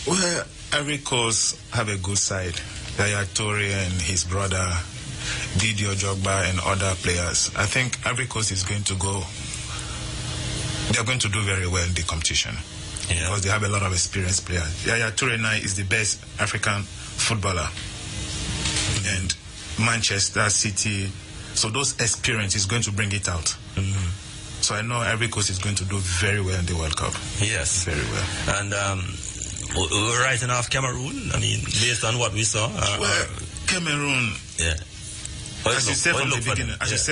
Well, Ivory Coast have a good side. Yaya Toure and his brother Didier Drogba and other players. I think Ivory Coast is going to go. They're going to do very well in the competition because they have a lot of experienced players. Yaya Toure now is the best African footballer, and Manchester City. So those experience is going to bring it out. Mm-hmm. So I know Ivory Coast is going to do very well in the World Cup. Yes, very well. And we're writing off Cameroon. I mean, based on what we saw. Cameroon. Yeah. As you said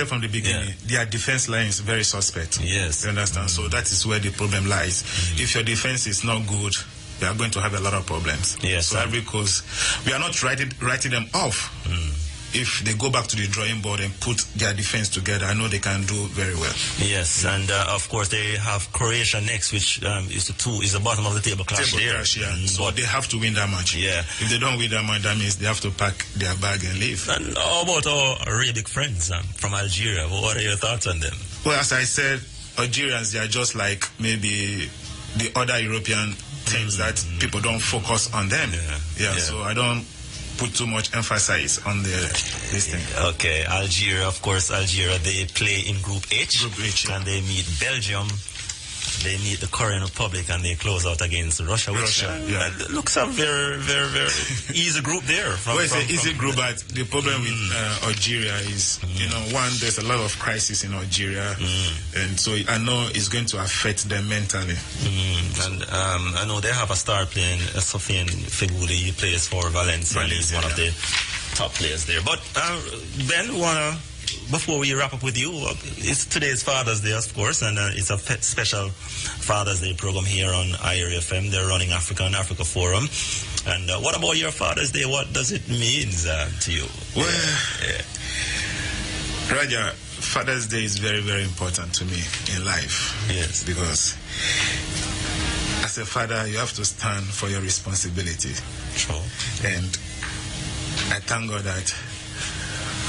from the beginning, their defense line is very suspect. Yes. You understand? Mm-hmm. So that is where the problem lies. Mm-hmm. If your defense is not good, you are going to have a lot of problems. Yes. So Ivory Coast, we are not writing them off. Mm. If they go back to the drawing board and put their defense together, I know they can do very well. Yes, and of course they have Croatia next, which is the bottom of the table clash there. So they have to win that match. Yeah. If they don't win that match, that means they have to pack their bag and leave. And how about our really big friends from Algeria? What are your thoughts on them? Well, as I said, Algerians, they are just like maybe the other European teams that people don't focus on them. Yeah. So I don't put too much emphasis on this thing. Okay, Algeria, of course, they play in Group H. And they meet Belgium. They meet the Korean Republic, and they close out against Russia. It looks a very, very, very easy group there. It's an easy group, but the problem with Algeria is, one, there's a lot of crisis in Algeria, and so I know it's going to affect them mentally. And I know they have a star playing, Sofiane Feghouli. He plays for Valencia, and he's one of the top players there. But Ben, before we wrap up with you, today's Father's Day, of course, and it's a special Father's Day program here on IRA FM. They're running Africa Forum. And what about your Father's Day? What does it mean to you? Well, Raja, Father's Day is very, very important to me in life. Yes. Because as a father, you have to stand for your responsibility. Sure. And I thank God that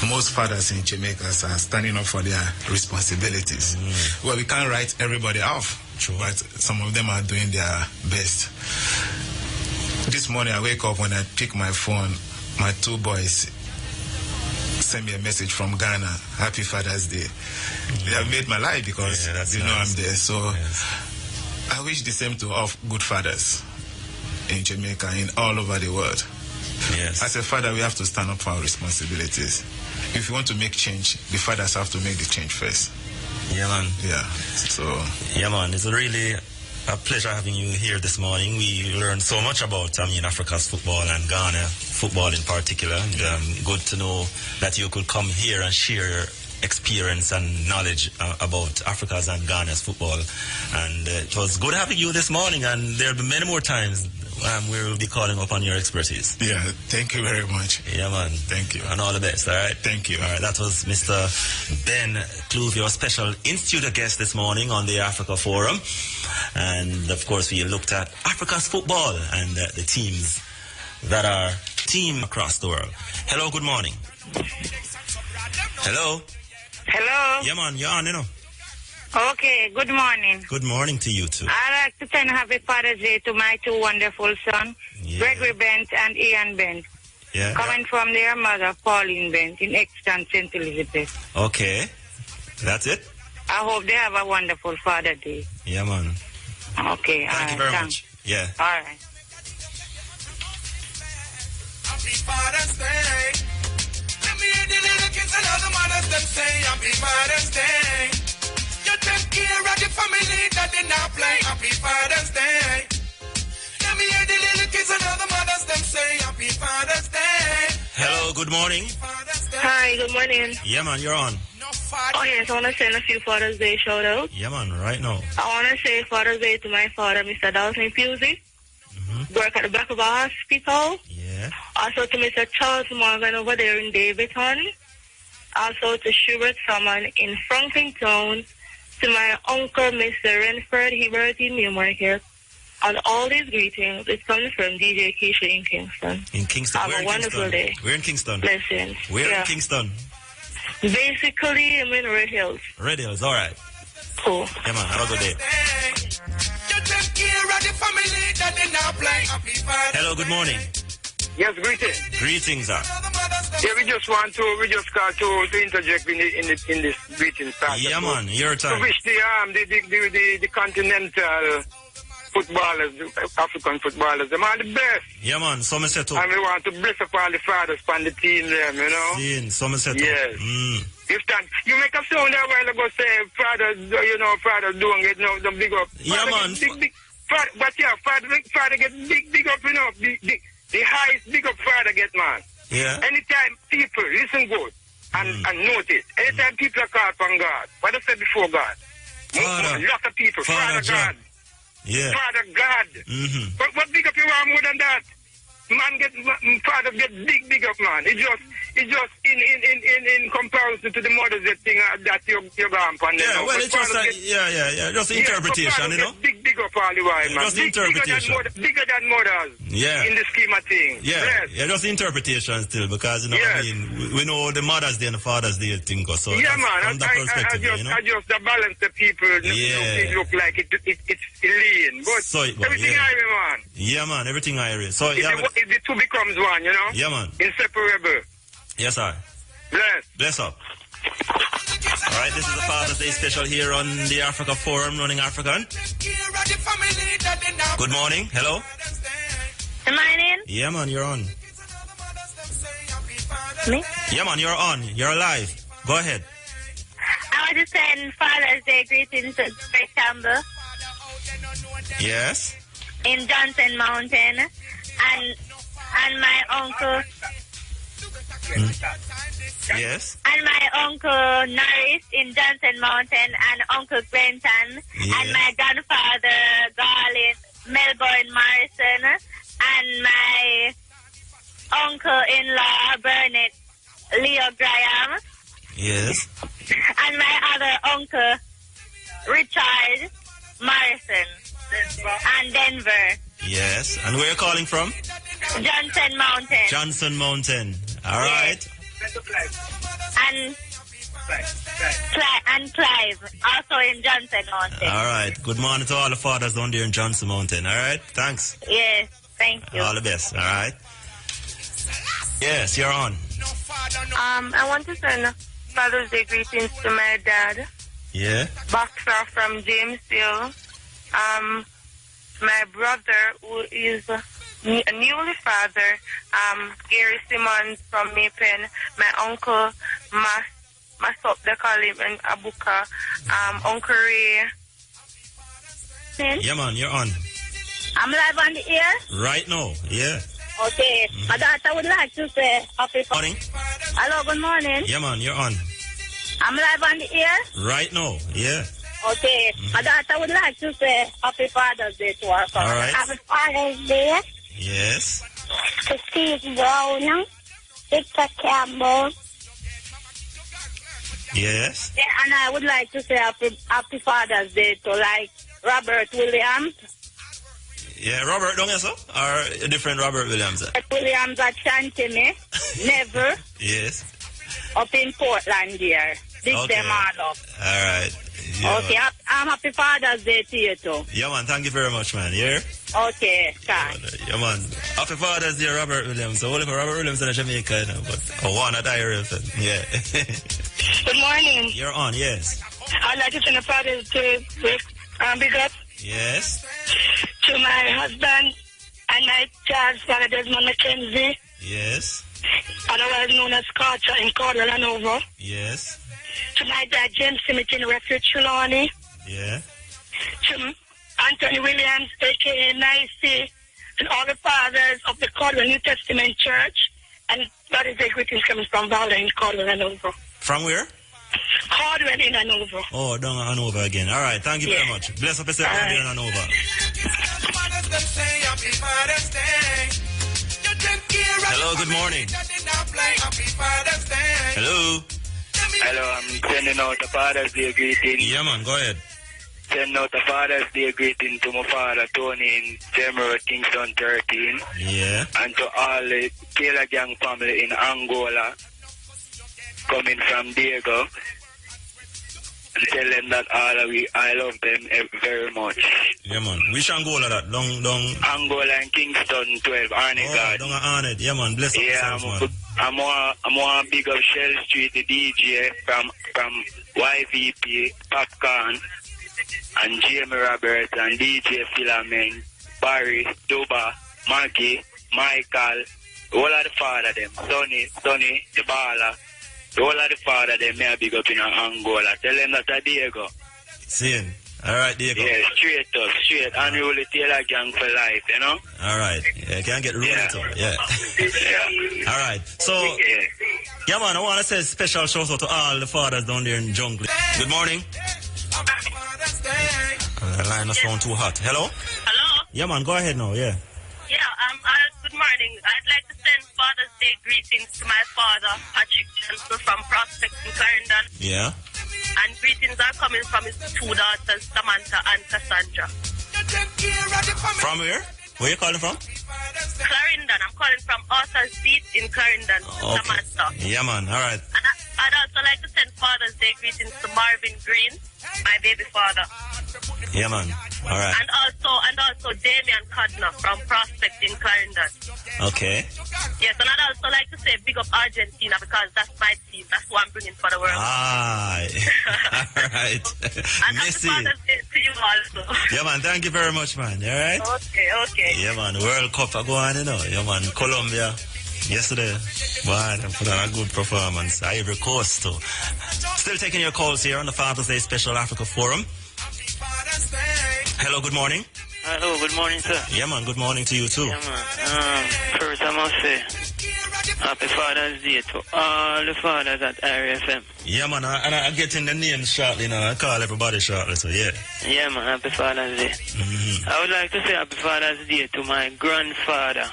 most fathers in Jamaica are standing up for their responsibilities. Well, we can't write everybody off, but some of them are doing their best. This morning I wake up, when I pick my phone, my two boys send me a message from Ghana, Happy Father's Day. They have made my life because nice. I'm there. So I wish the same to all good fathers in Jamaica and all over the world. Yes. As a father, we have to stand up for our responsibilities. If you want to make change, the fathers have to make the change first. Yeah, man. Yeah. So. Yeah, man. It's really A pleasure having you here this morning. We learned so much about, Africa's football and Ghana football in particular. And, good to know that you could come here and share your experience and knowledge about Africa's and Ghana's football. And it was good having you this morning, and there'll be many more times we will be calling upon your expertise. Yeah, thank you very much. Yeah, man. Thank you. And all the best, all right? Thank you. All right, that was Mr. Ben Kloove, your special in-studio guest this morning on the Africa Forum. And, of course, we looked at Africa's football and the teams that are team across the world. Hello, good morning. Hello? Hello? Yeah, man, you're on, you know. Okay, good morning. Good morning to you, too. I'd like to send happy Father's Day to my two wonderful sons, Gregory Bent and Ian Bent. Yeah. Coming from their mother, Pauline Bent, in Exton, St. Elizabeth. Okay. That's it? I hope they have a wonderful Father's Day. Yeah, man. Okay, Thank you very much. Yeah. All right. Happy Father's Day. Let me hear the little kids and other mothers them say Happy Father's Day. You take care of the family that they now play. Happy Father's Day. Let me hear the little kids and other mothers them say Happy Father's Day. Hello, good morning. Hi, good morning. Yeah, man, you're on. Oh, yes, I want to send a few Father's Day shout-outs. Yeah, man, right now. I want to say Father's Day to my father, Mr. Dawson Pusey. Work at the back of a hospital. Yeah. Also to Mr. Charles Morgan over there in Davidson. Also to Schubert Salmon in Franklin Town. To my uncle, Mr. Renford Hibbert in Newmarket. And all these greetings is coming from DJ Keisha in Kingston. In Kingston. Have a wonderful day. We're in Kingston. Blessings. We're in Kingston. Basically, I'm in Red Hills. Red Hills, all right. Cool. Yeah, man, have a good day. Hello, good morning. Yes, greetings. Greetings, sir. Yeah, we just got to interject in this greeting part. Yeah, man, your turn. To wish the continental footballers, African footballers, them are the best. Yeah, man, some set up. And we want to bless up all the fathers on the team, them, you know. Some set up. Yes. If that, you make a sound a while ago say fathers, fathers doing it, don't big up. Yeah, man. Father get big up, you know. The highest big up father get, man. Yeah. Anytime people listen good and notice, anytime people are called from God, what I said before God, Father. a lot of people, Father God. Yeah. Father God. But what big up you want more than that? Father get big up, man. It's just in comparison to the mothers that thing that you're going on. Yeah, well, it's just just interpretation, you know. Big up all the while, man. Just interpretation. Bigger than mothers. Yeah. In the scheme of things. Yeah, just interpretation still, because, you know, I mean, we know the Mother's Day and the Father's Day thing, so yeah, man. from that perspective, you know. I just balance the people. It look like it's lean. But so everything I hear, man. Yeah, man, everything I hear. So, if the two becomes one, you know. Yeah, man. Inseparable. Yes, sir. Bless up. All right, this is the Father's Day special here on the Africa Forum, Running African. Good morning. Hello. Am I in? Yeah, man, you're on. Me? Yeah, man, you're on. You're alive. Go ahead. I want to send Father's Day greetings to Greg Campbell. Yes. In Johnson Mountain. And my uncle. Yes. And my uncle Norris in Johnson Mountain, and Uncle Clinton, and my grandfather Garland, Melbourne Morrison, and my uncle-in-law Burnett, Leo Graham. Yes. And my other uncle Richard Morrison, and Denver. Yes. And where are you calling from? Johnson Mountain. Johnson Mountain. All right. And Clive, also in Johnson Mountain. All right. Good morning to all the fathers down there in Johnson Mountain. All right. Thanks. Yes. Thank you. All the best. All right. Yes, you're on. I want to send Father's Day greetings to my dad. Yeah. Boxer from Jamesville. My brother, who is a newly father, Gary Simmons from Mapen. My uncle, Masop, they call him in Abuka. Uncle Ray. morning. Yeah, man, you're on. I'm live on the air. Right now, yeah. Okay. My daughter would like to say happy Morning. Hello, good morning. Yeah, man, you're on. I'm live on the air. Right now, yeah. Okay. My daughter would like to say happy Father's Day to her son. All right. Happy Father's Day Yes. to Steve Brown, Victor Campbell. Yes. Yeah, and I would like to say happy Father's Day to like Robert Williams. Yeah, Robert, don't you so? Or a different Robert Williams? Williams at Chantemy, Never, Yes. up in Portland here. Big Okay. them all up. All right. Yeah, Okay, I'm happy Father's Day to you too. Yeah, man, thank you very much, man. Yeah? Okay, thanks. Yeah, man. Happy Father's Day, Robert Williams. So, only for Robert Williams in Jamaica, you know, but one at Irish. Yeah. Good morning. You're on, yes. I'd like to send a Father's Day with big up Yes. to my husband and my child's father, Desmond McKenzie, Yes. otherwise known as Carter in Cordell and over. Yes. To my dad, James Smith in Refuge, Trelawney. Yeah. To Anthony Williams, a.k.a. Nicey, and all the fathers of the Cordell New Testament Church. And that is the greetings coming from Valda in Cordell and over. From where? Cordell in and over. Oh, down and over again. All right, thank you very much. Bless up yourself down and over. Hello, good morning. Hello. Hello, I'm sending out a Father's Day greeting. Yeah, man, go ahead. Sending out a Father's Day greeting to my father, Tony, in General Kingston 13. Yeah. And to all the Taylor Gang family in Angola, coming from Diego. And tell them that I love them very much. Yeah, man. Which Angola that? Long. Angola and Kingston 12, Arnie God. Don't Arnie. Yeah, man. Bless up yourself, man. I'm one big up Shell Street, the DJ from YVP, Popcorn, and Jamie Roberts, and DJ Filament, Barry, Duba, Maggie, Michael, all of the father them, Sonny, the baller, all of the father them, may I big up in Angola. Tell them that I Diego. Seeing. All right, Diego. Yeah, straight. Unruly Taylor Gang for life, you know? All right. Yeah, can't get ruined. Yeah. All right. So, yeah, man, I want to say a special shout out to all the fathers down there in jungle. Good morning. The line is sound too hot. Hello? Hello? Yeah, man, go ahead now, yeah. Yeah, good morning. I'd like to send Father's Day greetings to my father, Patrick Chancellor from Prospect in Clarendon. Yeah. And greetings are coming from his two daughters, Samantha and Cassandra. From where? Where you calling from? Clarendon. I'm calling from Arthur's Beat in Clarendon, Samantha. Yeah, man. All right. And I'd also like to send Father's Day greetings to Marvin Green, my baby father. Yeah, man. All right. And also Damian Codner from Prospect in Clarendon. Okay. Yes, and I'd also like to say big up Argentina because that's my team. That's who I'm bringing for the world. Ah, all right. And happy Father's Day to you also. Yeah, man. Thank you very much, man. All right? Okay. Yeah, man. World Cup are going, you know. Yeah, man. Colombia. Yesterday, boy, they put on a good performance. Ivory Coast, too. Still taking your calls here on the Father's Day Special Africa Forum. Hello, good morning. Hello, good morning, sir. Yeah, man, good morning to you, too. Yeah, man. First, I must say, happy Father's Day to all the fathers at RFM. Yeah, man, and I'm getting the names shortly now. I call everybody shortly, so yeah. Yeah, man, happy Father's Day. I would like to say happy Father's Day to my grandfather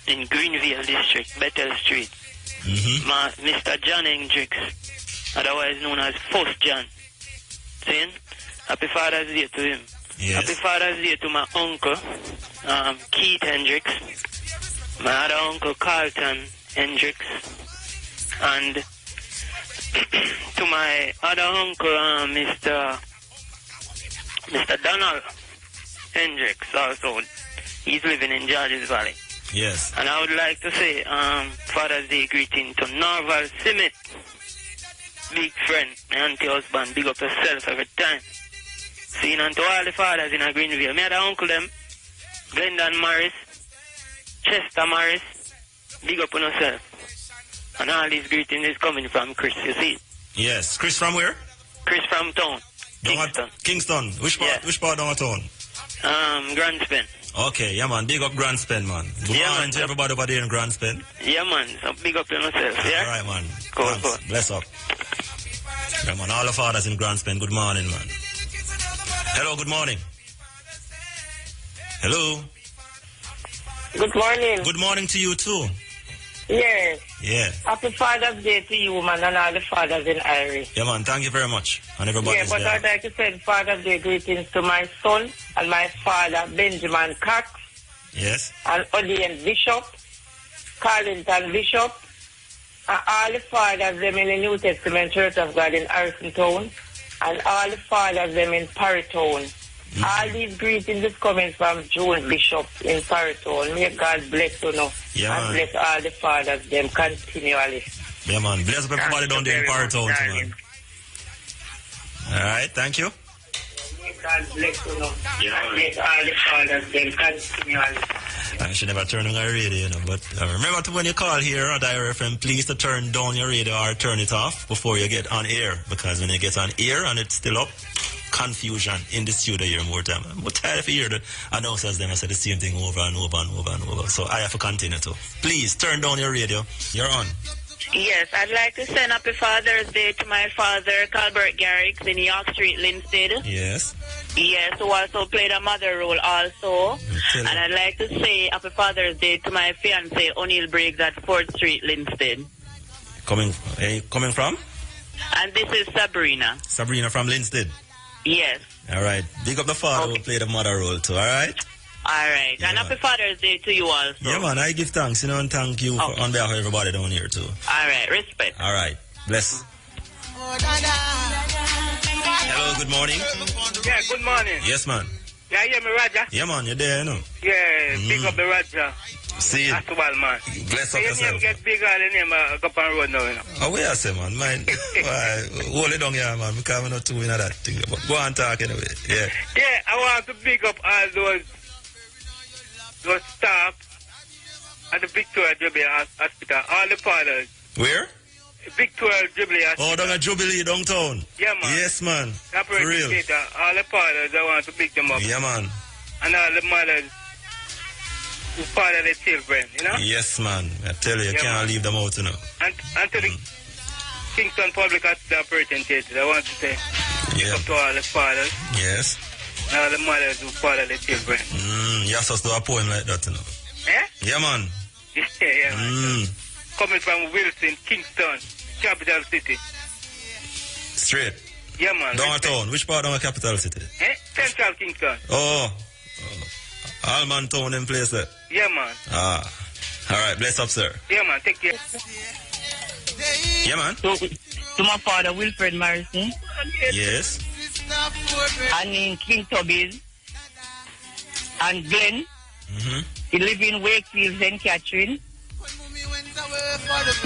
in Greenville District, Bethel Street. Mr. John Hendricks, otherwise known as First John. Saying, happy Father's Day to him. Yes. Happy Father's Day to my uncle, Keith Hendricks, my other uncle, Carlton Hendricks, and to my other uncle, Mr. Donald Hendricks also. He's living in Georges Valley. Yes. And I would like to say Father's Day greeting to Norval Simit, big friend, my auntie husband, big up yourself every time. Seeing and to all the fathers in a Greenville. Me had an uncle them, Glendon Morris, Chester Morris, big up on yourself. And all these greetings is coming from Chris, you see. Yes. Chris from where? Chris from town. Kingston. Kingston. Which part? Yeah. Which part of town? Grandspen. Okay, yeah, man. Big up Grandspen, man. Good morning to everybody over there in Grandspen. Yeah, man. So big up yourself, yeah? All right, man. Cool. Bless up. Yeah, man. All the fathers in Grandspen, good morning, man. Hello, good morning. Hello. Good morning. Good morning to you, too. Yes. Yeah. Happy Father's Day to you, man, and all the fathers in Irish. Yeah, man. Thank you very much. And everybody. Yeah, but I'd like to send Father's Day greetings to my son and my father, Benjamin Cox. Yes. And Odian Bishop, Carlington Bishop, and all the fathers them in the New Testament Church of God in Harrison Town, and all the fathers them in Parrytown. All these greetings is coming from June Bishop in Parrytown. May God bless you now. Yeah, and man. bless all the fathers them continually. Yeah, man. Bless up everybody down there in Parrytown, man. All right, thank you. May God bless you now. And bless all the fathers them continually. I should never turn on our radio, you know, but remember to when you call here at Ira FM, please to turn down your radio or turn it off before you get on air, because when you get on air and it's still up, confusion in the studio here more time. I'm tired of hearing the announcers them I say the same thing over and over and over and over. So I have to continue to. Please turn down your radio. You're on. Yes, I'd like to send Happy Father's Day to my father, Calbert Garrix, in York Street, Linstead. Yes. Yes, who also played a mother role also. And I'd like to say Happy Father's Day to my fiancé, O'Neill Briggs, at 4th Street, Linstead. Coming from? And this is Sabrina. Sabrina from Linstead. Yes. All right. Big up the father who played the mother role too, all right? All right. Yeah, and Happy Father's Day to you also. Yeah, man. I give thanks, you know, and thank you on behalf of everybody down here too. All right. Respect. All right. Bless. Hello, good morning. Yeah, good morning. Yes, man. Yeah, you hear me, Roger? Yeah, man, you're there, you know. Yeah, big up the Roger. See it. That's well, man. Bless up your yourself. name get bigger than the name of Up and Road now, you know. Oh, where I say, man? Mine, hold it down here, man, because I'm not too in that thing. But go on talk anyway. Yeah. Yeah, I want to big up all those staff at the Victoria Jubilee Hospital, all the fathers. Where? Victoria Jubilee Hospital. Oh, down at Jubilee, downtown. Yeah, man. Yes, man. For real. All the fathers, I want to big them up. Yeah, man. And all the mothers who father their children, you know? Yes, man. I tell you, you can't leave them out, you know. And to the Kingston Public Hospital representatives, I want to say, big up to all the fathers. Yes. And all the mothers who father their children. You have to do a poem like that, you know. Eh? Yeah, man. Yeah, man. Coming from Wilson, Kingston, capital city. Straight. Yeah, man. Downtown. Which part of the capital city? Central Kingston. Oh. Allman Town in place there. Yeah, man. All right. Bless up, sir. Yeah, man. Take care. Yeah, man. To my father, Wilfred Morrison. Yes. And in King Tubby's. And Glenn. He live in Wakefield, St. Catherine.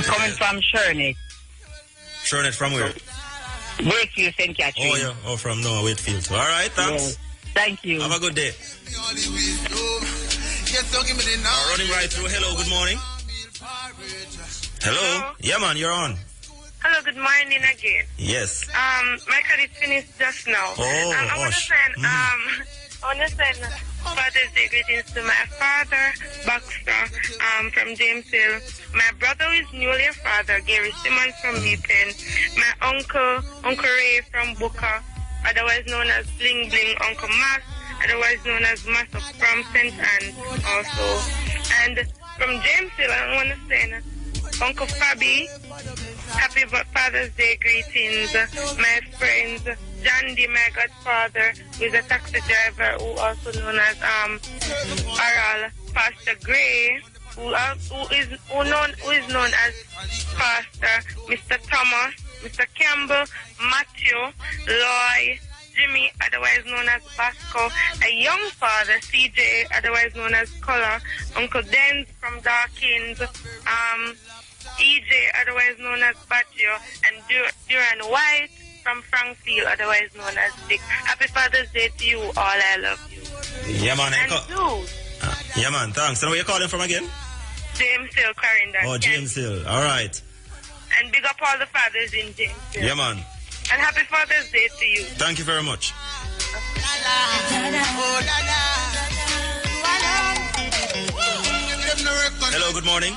Coming from Shernet. Shernet from where? Wakefield, St. Catherine. Oh, yeah. Oh, from Wakefield. All right. Thanks. Yes. Thank you. Have a good day. Running right through. Hello, good morning. Hello? Yeah, man, you're on. Hello, good morning again. Yes. My credit finished just now. I want to send Father's Day greetings to my father, Baxter, from James Hill. My brother who is newly a father, Gary Simmons from Newton. My uncle Ray from Booker, otherwise known as Bling Bling, Uncle Max, otherwise known as Massop from St. Anne also. And from James Hill, I want to send Uncle Fabi, happy Father's Day greetings. My friends, John D, my godfather, who is a taxi driver, who also known as Oral, Pastor Gray, who is known as Pastor, Mr. Thomas, Mr. Campbell, Matthew, Loy, Jimmy, otherwise known as Basco, a young father, CJ, otherwise known as Color, Uncle Denz from Dawkins, EJ, otherwise known as Baggio, and Duran White from Frankfield, otherwise known as Dick. Happy Father's Day to you all. I love you. Yeah, man. Yeah, man. Thanks. And where you calling from again? James Hill, Clarendon. Oh, James Hill. All right. And big up all the fathers in James Hill. Yeah, man. And happy Father's Day to you. Thank you very much. Hello, good morning.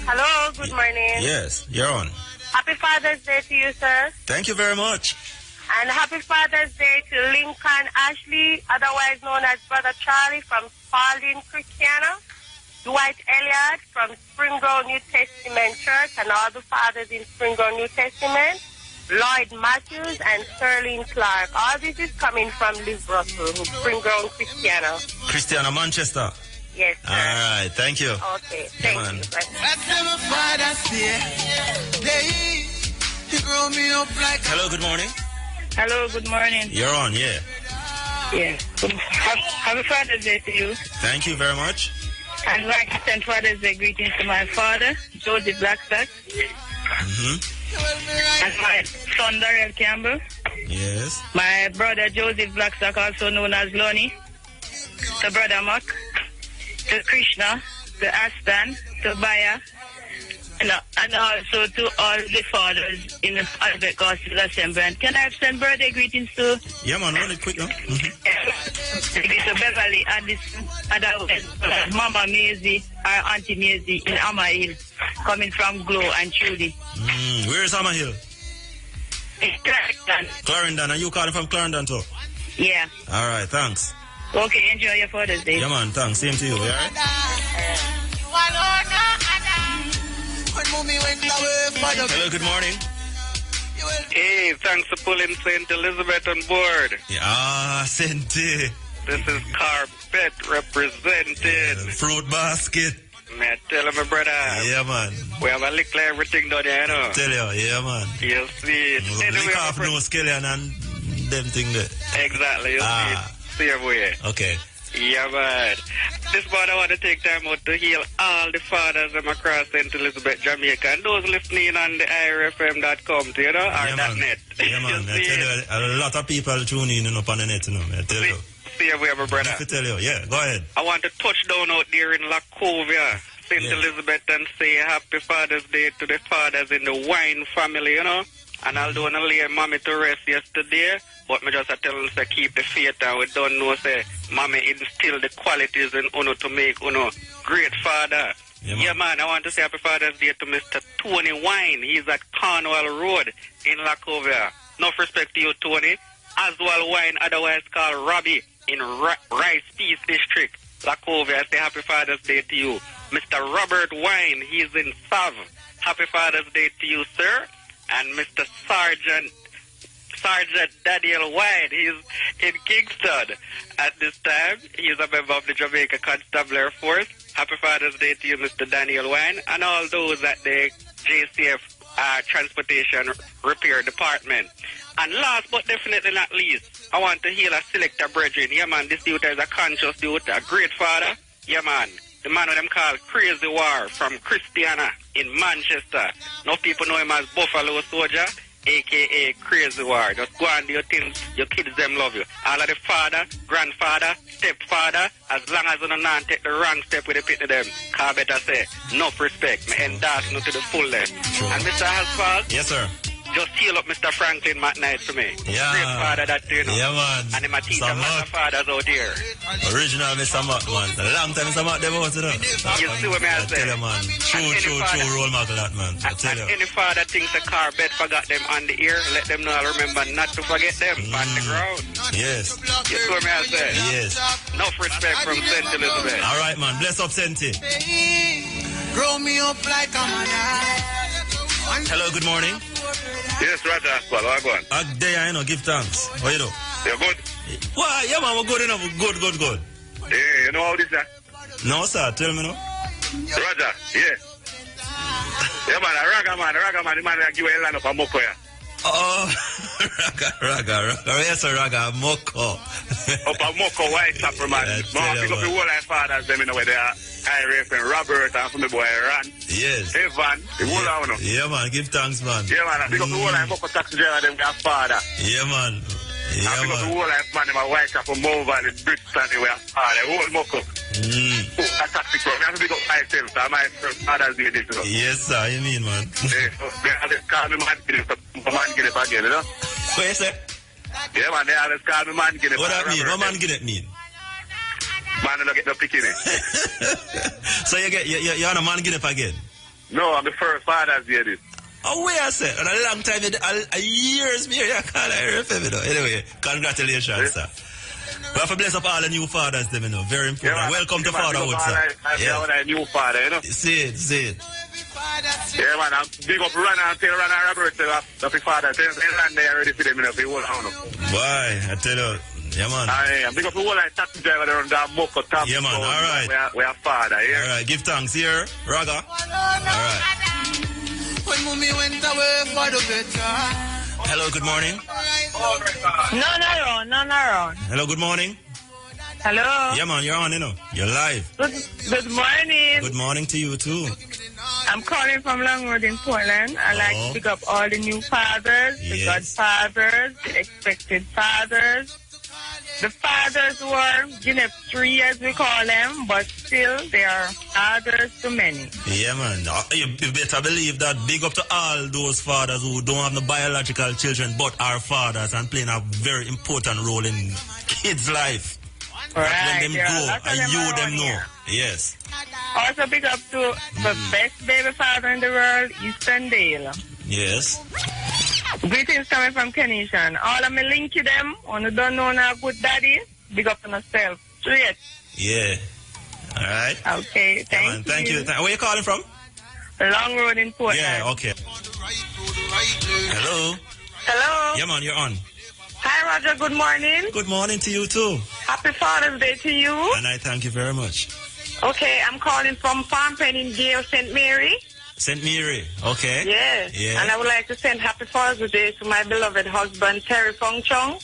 Hello, good morning. Yes, you're on. Happy Father's Day to you, sir. Thank you very much. And happy Father's Day to Lincoln Ashley, otherwise known as Brother Charlie from Spalding, Christiana. Dwight Elliott from Springgrove New Testament Church and all the fathers in Springgrove New Testament. Lloyd Matthews and Sterling Clark. All this is coming from Liv Russell, who's Springgrove Christiana. Christiana Manchester. Yes, sir. All right, thank you. Okay, thank you. Hello, good morning. Hello, good morning. You're on, yeah. Yeah. Happy Father's Day to you. Thank you very much. I'd like to send Father's Day greetings to my father, Joseph Blackstock, and my son, Darrell Campbell. Yes. My brother, Joseph Blackstock, also known as Lonnie, to Brother Mark, to Krishna, to Aston, to Baya, and also to all the fathers in the Albert Gospel Assembly. And can I send birthday greetings to? Yeah, man, run it quick now. To Beverly Addison, otherwise Mama Maisie or Auntie Maisie in Amma Hill, coming from Glow and Trudy. Where is Amma Hill? Clarendon. Clarendon, and you calling from Clarendon too? Yeah. All right, thanks. Okay, enjoy your Father's Day. Yeah, man, thanks. Same to you, all right? Hello, good morning. Hey, thanks for pulling St. Elizabeth on board. Yeah, Sente. This is Carpet represented. Fruit basket. Man, tell him, my brother. Yeah, man. We have a little everything down there, you know. Tell you, yeah, man. You see it. Anyway, lick off no skeleton and them thing there. Exactly, you see it. Same way. Okay. Yeah, man. This morning I want to take time out to heal all the fathers from across St. Elizabeth, Jamaica, and those listening on the irfm.com, you know, or .net. Yeah, man. I tell you, a lot of people tune in up on the net, you know. I tell you. See you, my brother. I tell you, yeah, go ahead. I want to touch down out there in Lacovia, St. Elizabeth, and say Happy Father's Day to the fathers in the Wine family, you know. And although I lay mommy to rest yesterday, but me just tell them to keep the faith, and we don't know, say, mommy instill the qualities in Uno to make Uno great father. Yeah, man, I want to say Happy Father's Day to Mr. Tony Wine. He's at Cornwall Road in Lacovia. Enough respect to you, Tony. Oswald Wine, otherwise called Robbie, in Rice Peace District, Lacovia. I say Happy Father's Day to you. Mr. Robert Wine, he's in Sav. Happy Father's Day to you, sir. And Mr. Sergeant Daniel White, he's in Kingston at this time. He's a member of the Jamaica Constabulary Force. Happy Father's Day to you, Mr. Daniel Wine, and all those at the JCF Transportation Repair Department. And last but definitely not least, I want to heal a selector brethren. Yeah, man, this dude is a conscious dude, a great father. Yeah, man. The man with them called Crazy War from Christiana in Manchester. Now people know him as Buffalo Soldier, a.k.a. Crazy War. Just go and do your things. Your kids, them love you. All of the father, grandfather, stepfather, as long as you don't take the wrong step with the pit to them, I better say, enough respect. Me endorse you to the fullest. And Mr. Asphalt? Yes, sir. Just heal up Mr. Franklin McKnight for me. Yeah. Great father that you know. Yeah, man. And him a teach a lot of fathers out here. Original Mr. Mac, man. A long time Mr. Mac them out, you know. You see what me I say? Tell you, man. True role model that, man. I tell you. Any father thinks a car bed forgot them on the ear, let them know I'll remember not to forget them on the ground. Yes. You see what me I say? Yes. Enough respect from St. Elizabeth. All right, man. Bless up, Senti. Grow me up like a man. Hello, good morning. Yes, Roger. Well, I go on. There, you know, give thanks. How you do? You're good? Why? Yeah, man, we're good enough. Good. Hey, you know how this is? No, sir. Tell me, no. Roger, yeah. Yeah, man, a raga man, the man that give a land up a moko, yeah. Oh, raga. Yes, sir, raga, moko. Up a moko, white supper, man. Man, pick up the whole life fathers, them, you know, where they are. Iref and Robert and from the boy Ran. Yes. Evan, the whole of them. Yeah, man, give thanks, man. Yeah, man, pick up the whole life moko taxi driver, them got father. Yeah, man. Yeah, man. Pick up the whole life man, them a white shop from Mova, the Brixton, they were father, whole moko. A taxi crew. I have to pick up myself, so my father's doing this, you know. Yes, sir, you mean, man. Yeah, so they call me man, get it again, you know. What you say? Yeah, man, they always call me man Guinness. What that mean? What man Guinness mean? Man, I don't get no picking it. So you're on a man Guinness again? No, I'm the first Father's Day this. Oh, wait a second. And a long time, a years me, I can't RFM, you know. Anyway, congratulations, sir. We have to bless up all the new fathers, them, you know. Very important. Yeah, welcome to fatherhood, sir. Yeah, a new father, you know. See it. Yeah, man, I'm big up Rana and tell Rana Robert, the father. Tell them they already see them, you know, if you hold on. Boy, I tell you. Yeah, man. I'm big up the whole like taxi driver around that Moko Top. Yeah, man, all right. We are father, yeah. All right, give thanks here, Raga. All right. When mommy went away for the better. Hello, good morning. None around. Hello, good morning. Hello. Yeah, man, you're on, you know. You're live. Good morning. Good morning to you, too. I'm calling from Long Road in Portland. I like to pick up all the new fathers, the godfathers, the expected fathers. The fathers were Guinness 3, as we call them, but still they are fathers to many. Yeah, man. You better believe that. Big up to all those fathers who don't have no biological children but are fathers and playing a very important role in kids' life. Right. When them go and you them know. Yes. Also big up to the best baby father in the world, Eastern Dale. Yes. Greetings coming from Kenishan. All of me link to them. On who don't know now good daddy, big up on yourself. Straight. Yeah. All right. Okay. Thank you. Where you calling from? Long Road in Portland. Yeah, okay. Hello. Hello. Yeah, man, you're on. Hi, Roger. Good morning. Good morning to you, too. Happy Father's Day to you. And I thank you very much. Okay, I'm calling from Farm Pen in Gale, St. Mary. St. Mary, okay. Yeah. And I would like to send Happy Father's Day to my beloved husband, Terry Fong Chong.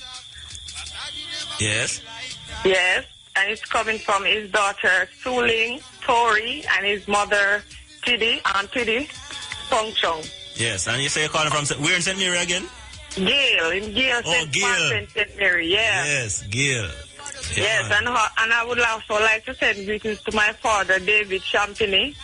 Yes. Yes, and it's coming from his daughter, Suling Tori, and his mother, Aunt Tiddy Fong Chong. Yes, and you say you're calling from, where in St. Mary again? Gale, in Gale, St. Mary, yeah. Yes, Gale. Yeah, yes, and I would also like to send greetings to my father, David Champini,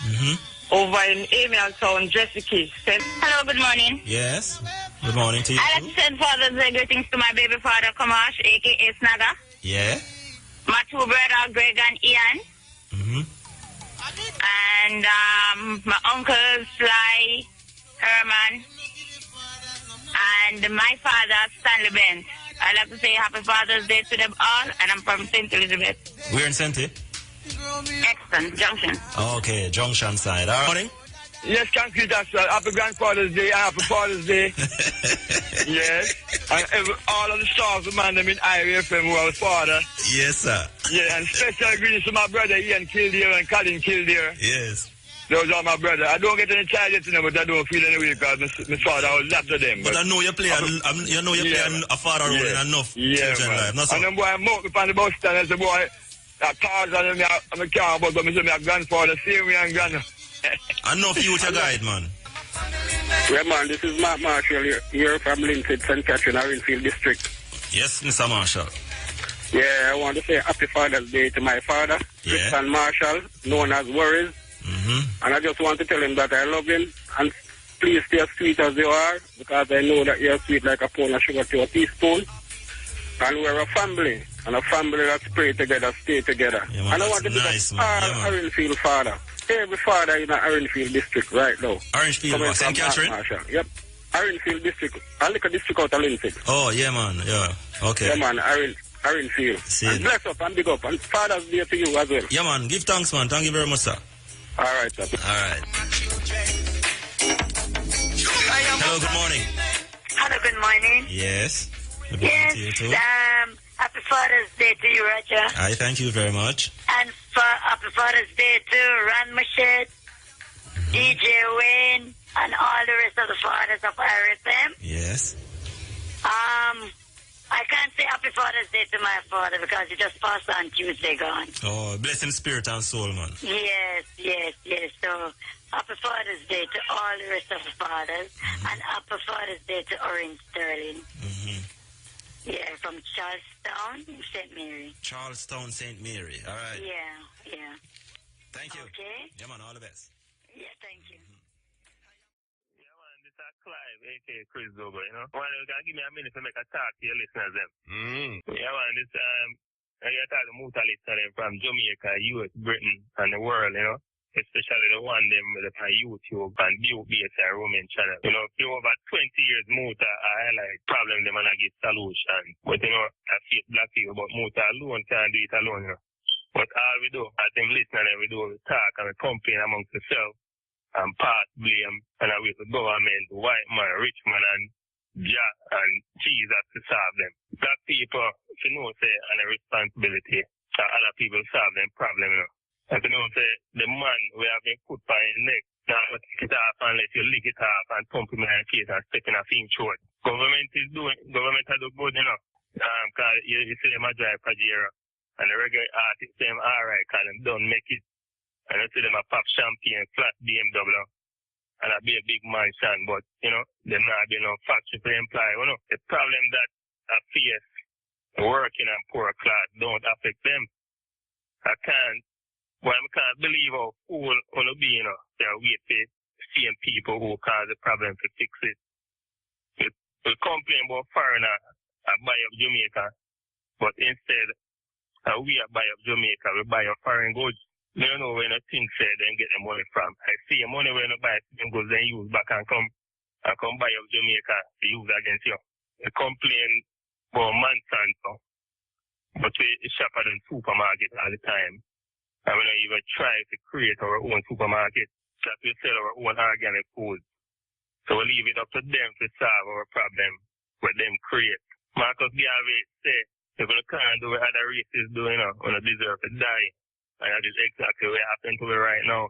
over in Emil Town, Jessica. Hello, good morning. Yes, good morning to you. I like to send Father's Day greetings to my baby father, Kamash, a.k.a. Snaga. Yeah. My two brothers, Greg and Ian. And my uncles, Sly, Herman, and my father, Stanley Bent. I'd like to say Happy Father's Day to them all, and I'm from St. Elizabeth. We're in St. Exton, Junction. Okay, Junction side. All right. Morning. Yes, thank you, Doctor. Happy Grandfather's Day, Happy Father's Day. Yes. And all of the stars, man, them in IRFM who are father. Yes, sir. Yeah, and special greetings to my brother Ian Kildare and Colin Kildare. Yes. Those are my brother. I don't get any child yet, you know, but I don't feel any way because my father was lots of them. But I know you play a father role in enough children's life. Not so. And then boy, I moved up on the bus stand and said, boy, that cars and I'm a car, but I say my grandfather, same way and grand. Enough future guide, man. Yeah, man, this is Mark Marshall here from Linfield, St. Catherine, Orangefield District. Yes, Mr. Marshall. Yeah, I want to say Happy Father's Day to my father, Christian Marshall, known as Worries. And I just want to tell him that I love him, and please stay as sweet as you are, because I know that you're sweet like a pound of sugar to a teaspoon. And we're a family, and a family that's pray together, stay together. Yeah, man, and I want to be all Orangefield father. Every father in the Orangefield district right now. Orangefield, St. Catherine? Yep. Orangefield district. I like a district out of Linfield. Oh, yeah, man. Yeah. Okay. Yeah, man. Orangefield. And bless up and big up. And Father's Day to you as well. Yeah, man. Give thanks, man. Thank you very much, sir. All right, sir. All right. Hello, good morning. Hello, good morning. Yes. Good morning to you too. Happy Father's Day to you, Roger. I thank you very much. And Happy Father's Day to Ron Machette, DJ Wayne, and all the rest of the fathers of RFM. Yes. I can't say Happy Father's Day to my father because he just passed on Tuesday gone. Oh, blessing spirit and soul, man. Yes. So, Happy Father's Day to all the rest of the fathers, and Happy Father's Day to Orange Sterling. Yeah, from Charlestown, St. Mary. Charlestown, St. Mary. All right. Yeah. Thank you. Okay. Yeah, man, all the best. Yeah, thank you. Mr. Clive, a.k.a. Chris Dogo, you know. One, you can give me a minute to make a talk to your listeners, them. Yeah, man, this, you talk to Muta listeners from Jamaica, US, Britain, and the world, you know. Especially the one them with on YouTube and BOBS and Roman channel. You know, for over 20 years, Muta, I highlight problem them and I give solution. But, you know, I see black people, but Muta alone can't do it alone, you know. But all we do, as them listening, we do, we talk and we complain amongst ourselves and pass blame and we with the government, white man, rich man, and Jah and Jesus to solve them. Black people, if you know, say, and a responsibility that other people solve them problem, you know. If you know, say, the man we have been put by his neck, now take it off and let you lick it off and pump him in the face and step in a fin throat. Government is doing good, you know. Because you see them a drive Pajero and the regular artists, them alright, because them don't make it. And you see them a pop champagne, flat BMW, and a be a big mansion, but, you know, them not be no factory for employ, you know. The problem that I face working and poor class don't affect them. I can't believe how fool on be, you know, they wait for same people who cause the problem to fix it. We complain about foreigner buy up Jamaica, but instead we buy up Jamaica, we buy up foreign goods. You don't know where nothing said then get the money from. I see the money when you buy them goods then use back and come buy up Jamaica to use against you. We complain about Monsanto, but we shop at the supermarket all the time. And we don't even try to create our own supermarket that we sell our own organic food. So we leave it up to them to solve our problem with them create. Marcus Garvey say, if you can't do what other races do, you know, we don't deserve to die. And that is exactly what happened to me right now.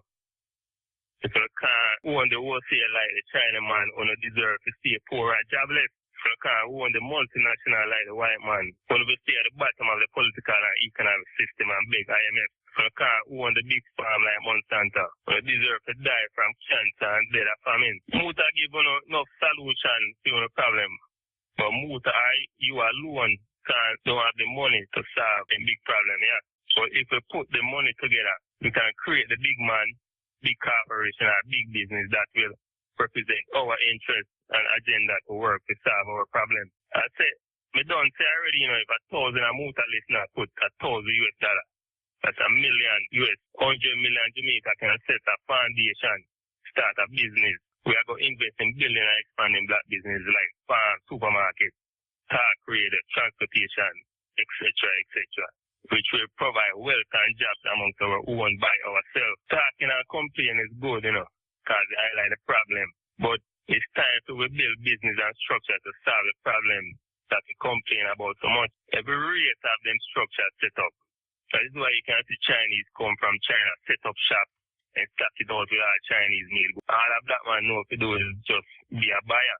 If you can't own the wholesale like the Chinaman, we don't deserve to stay poor and jobless. If you can't own the multinational like the white man, we don't stay at the bottom of the political and economic system and big IMF. You can't own the big farm like Monsanto. You deserve to die from cancer and death of famine. Muta give you no solution to your problem. But Muta, you alone don't have the money to solve a big problem, yeah. So if we put the money together, we can create the big man, big corporation, or big business that will represent our interests and agenda to work to solve our problem. I say, me don't say already, you know, if 1,000 Muta listeners put $1,000 US, that's $1 million US, 100 million Jamaica can set a foundation, start a business. We are going to invest in building and expanding black business like farm, supermarket, car creator, transportation, etc., which will provide wealth and jobs amongst our own by ourselves. Talking and complaining is good, you know, because it highlight the problem. But it's time to build business and structure to solve the problem that we complain about so much. Every race have them structures set up. That is why you can see Chinese come from China, set up shop, and start it out with all Chinese meal. All a black man know to do is just be a buyer.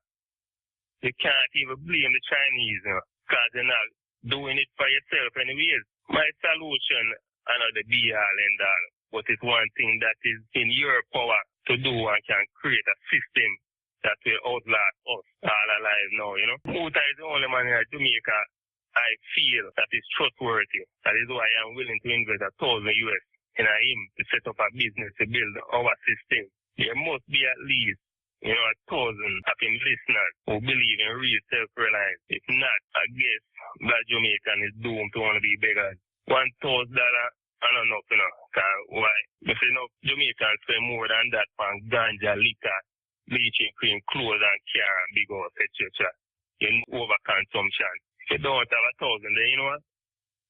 You can't even blame the Chinese, you know, because they're not doing it for yourself anyways. My solution, I know the be all and all, but it's one thing that is in your power to do and can create a system that will outlast us all alive now, you know. Muta is the only man in Jamaica I feel that is trustworthy. That is why I'm willing to invest $1,000 US in him to set up a business to build our system. There must be at least, you know, 1,000 of him listeners who believe in real self-reliance. If not, I guess Black Jamaican is doomed to want to be beggars. $1,000, I don't know, you know, why? Because, you know, Jamaicans spend more than that on ganja, liquor, bleaching cream, clothes and car and big house, etc. You know, overconsumption. If you don't have 1,000, then you know what?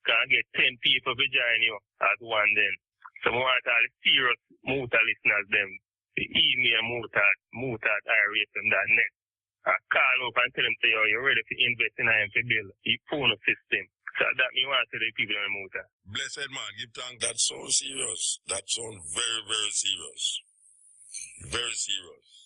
Can get 10 people to join you as one then. So I want all the serious Muta listeners them to email muta@irfm.net. Call up and tell them say, you're ready to invest in him to build a phone system. So that me want to the people in Muta. Blessed man, give thanks. That sounds serious. That sounds very, very serious. Very serious.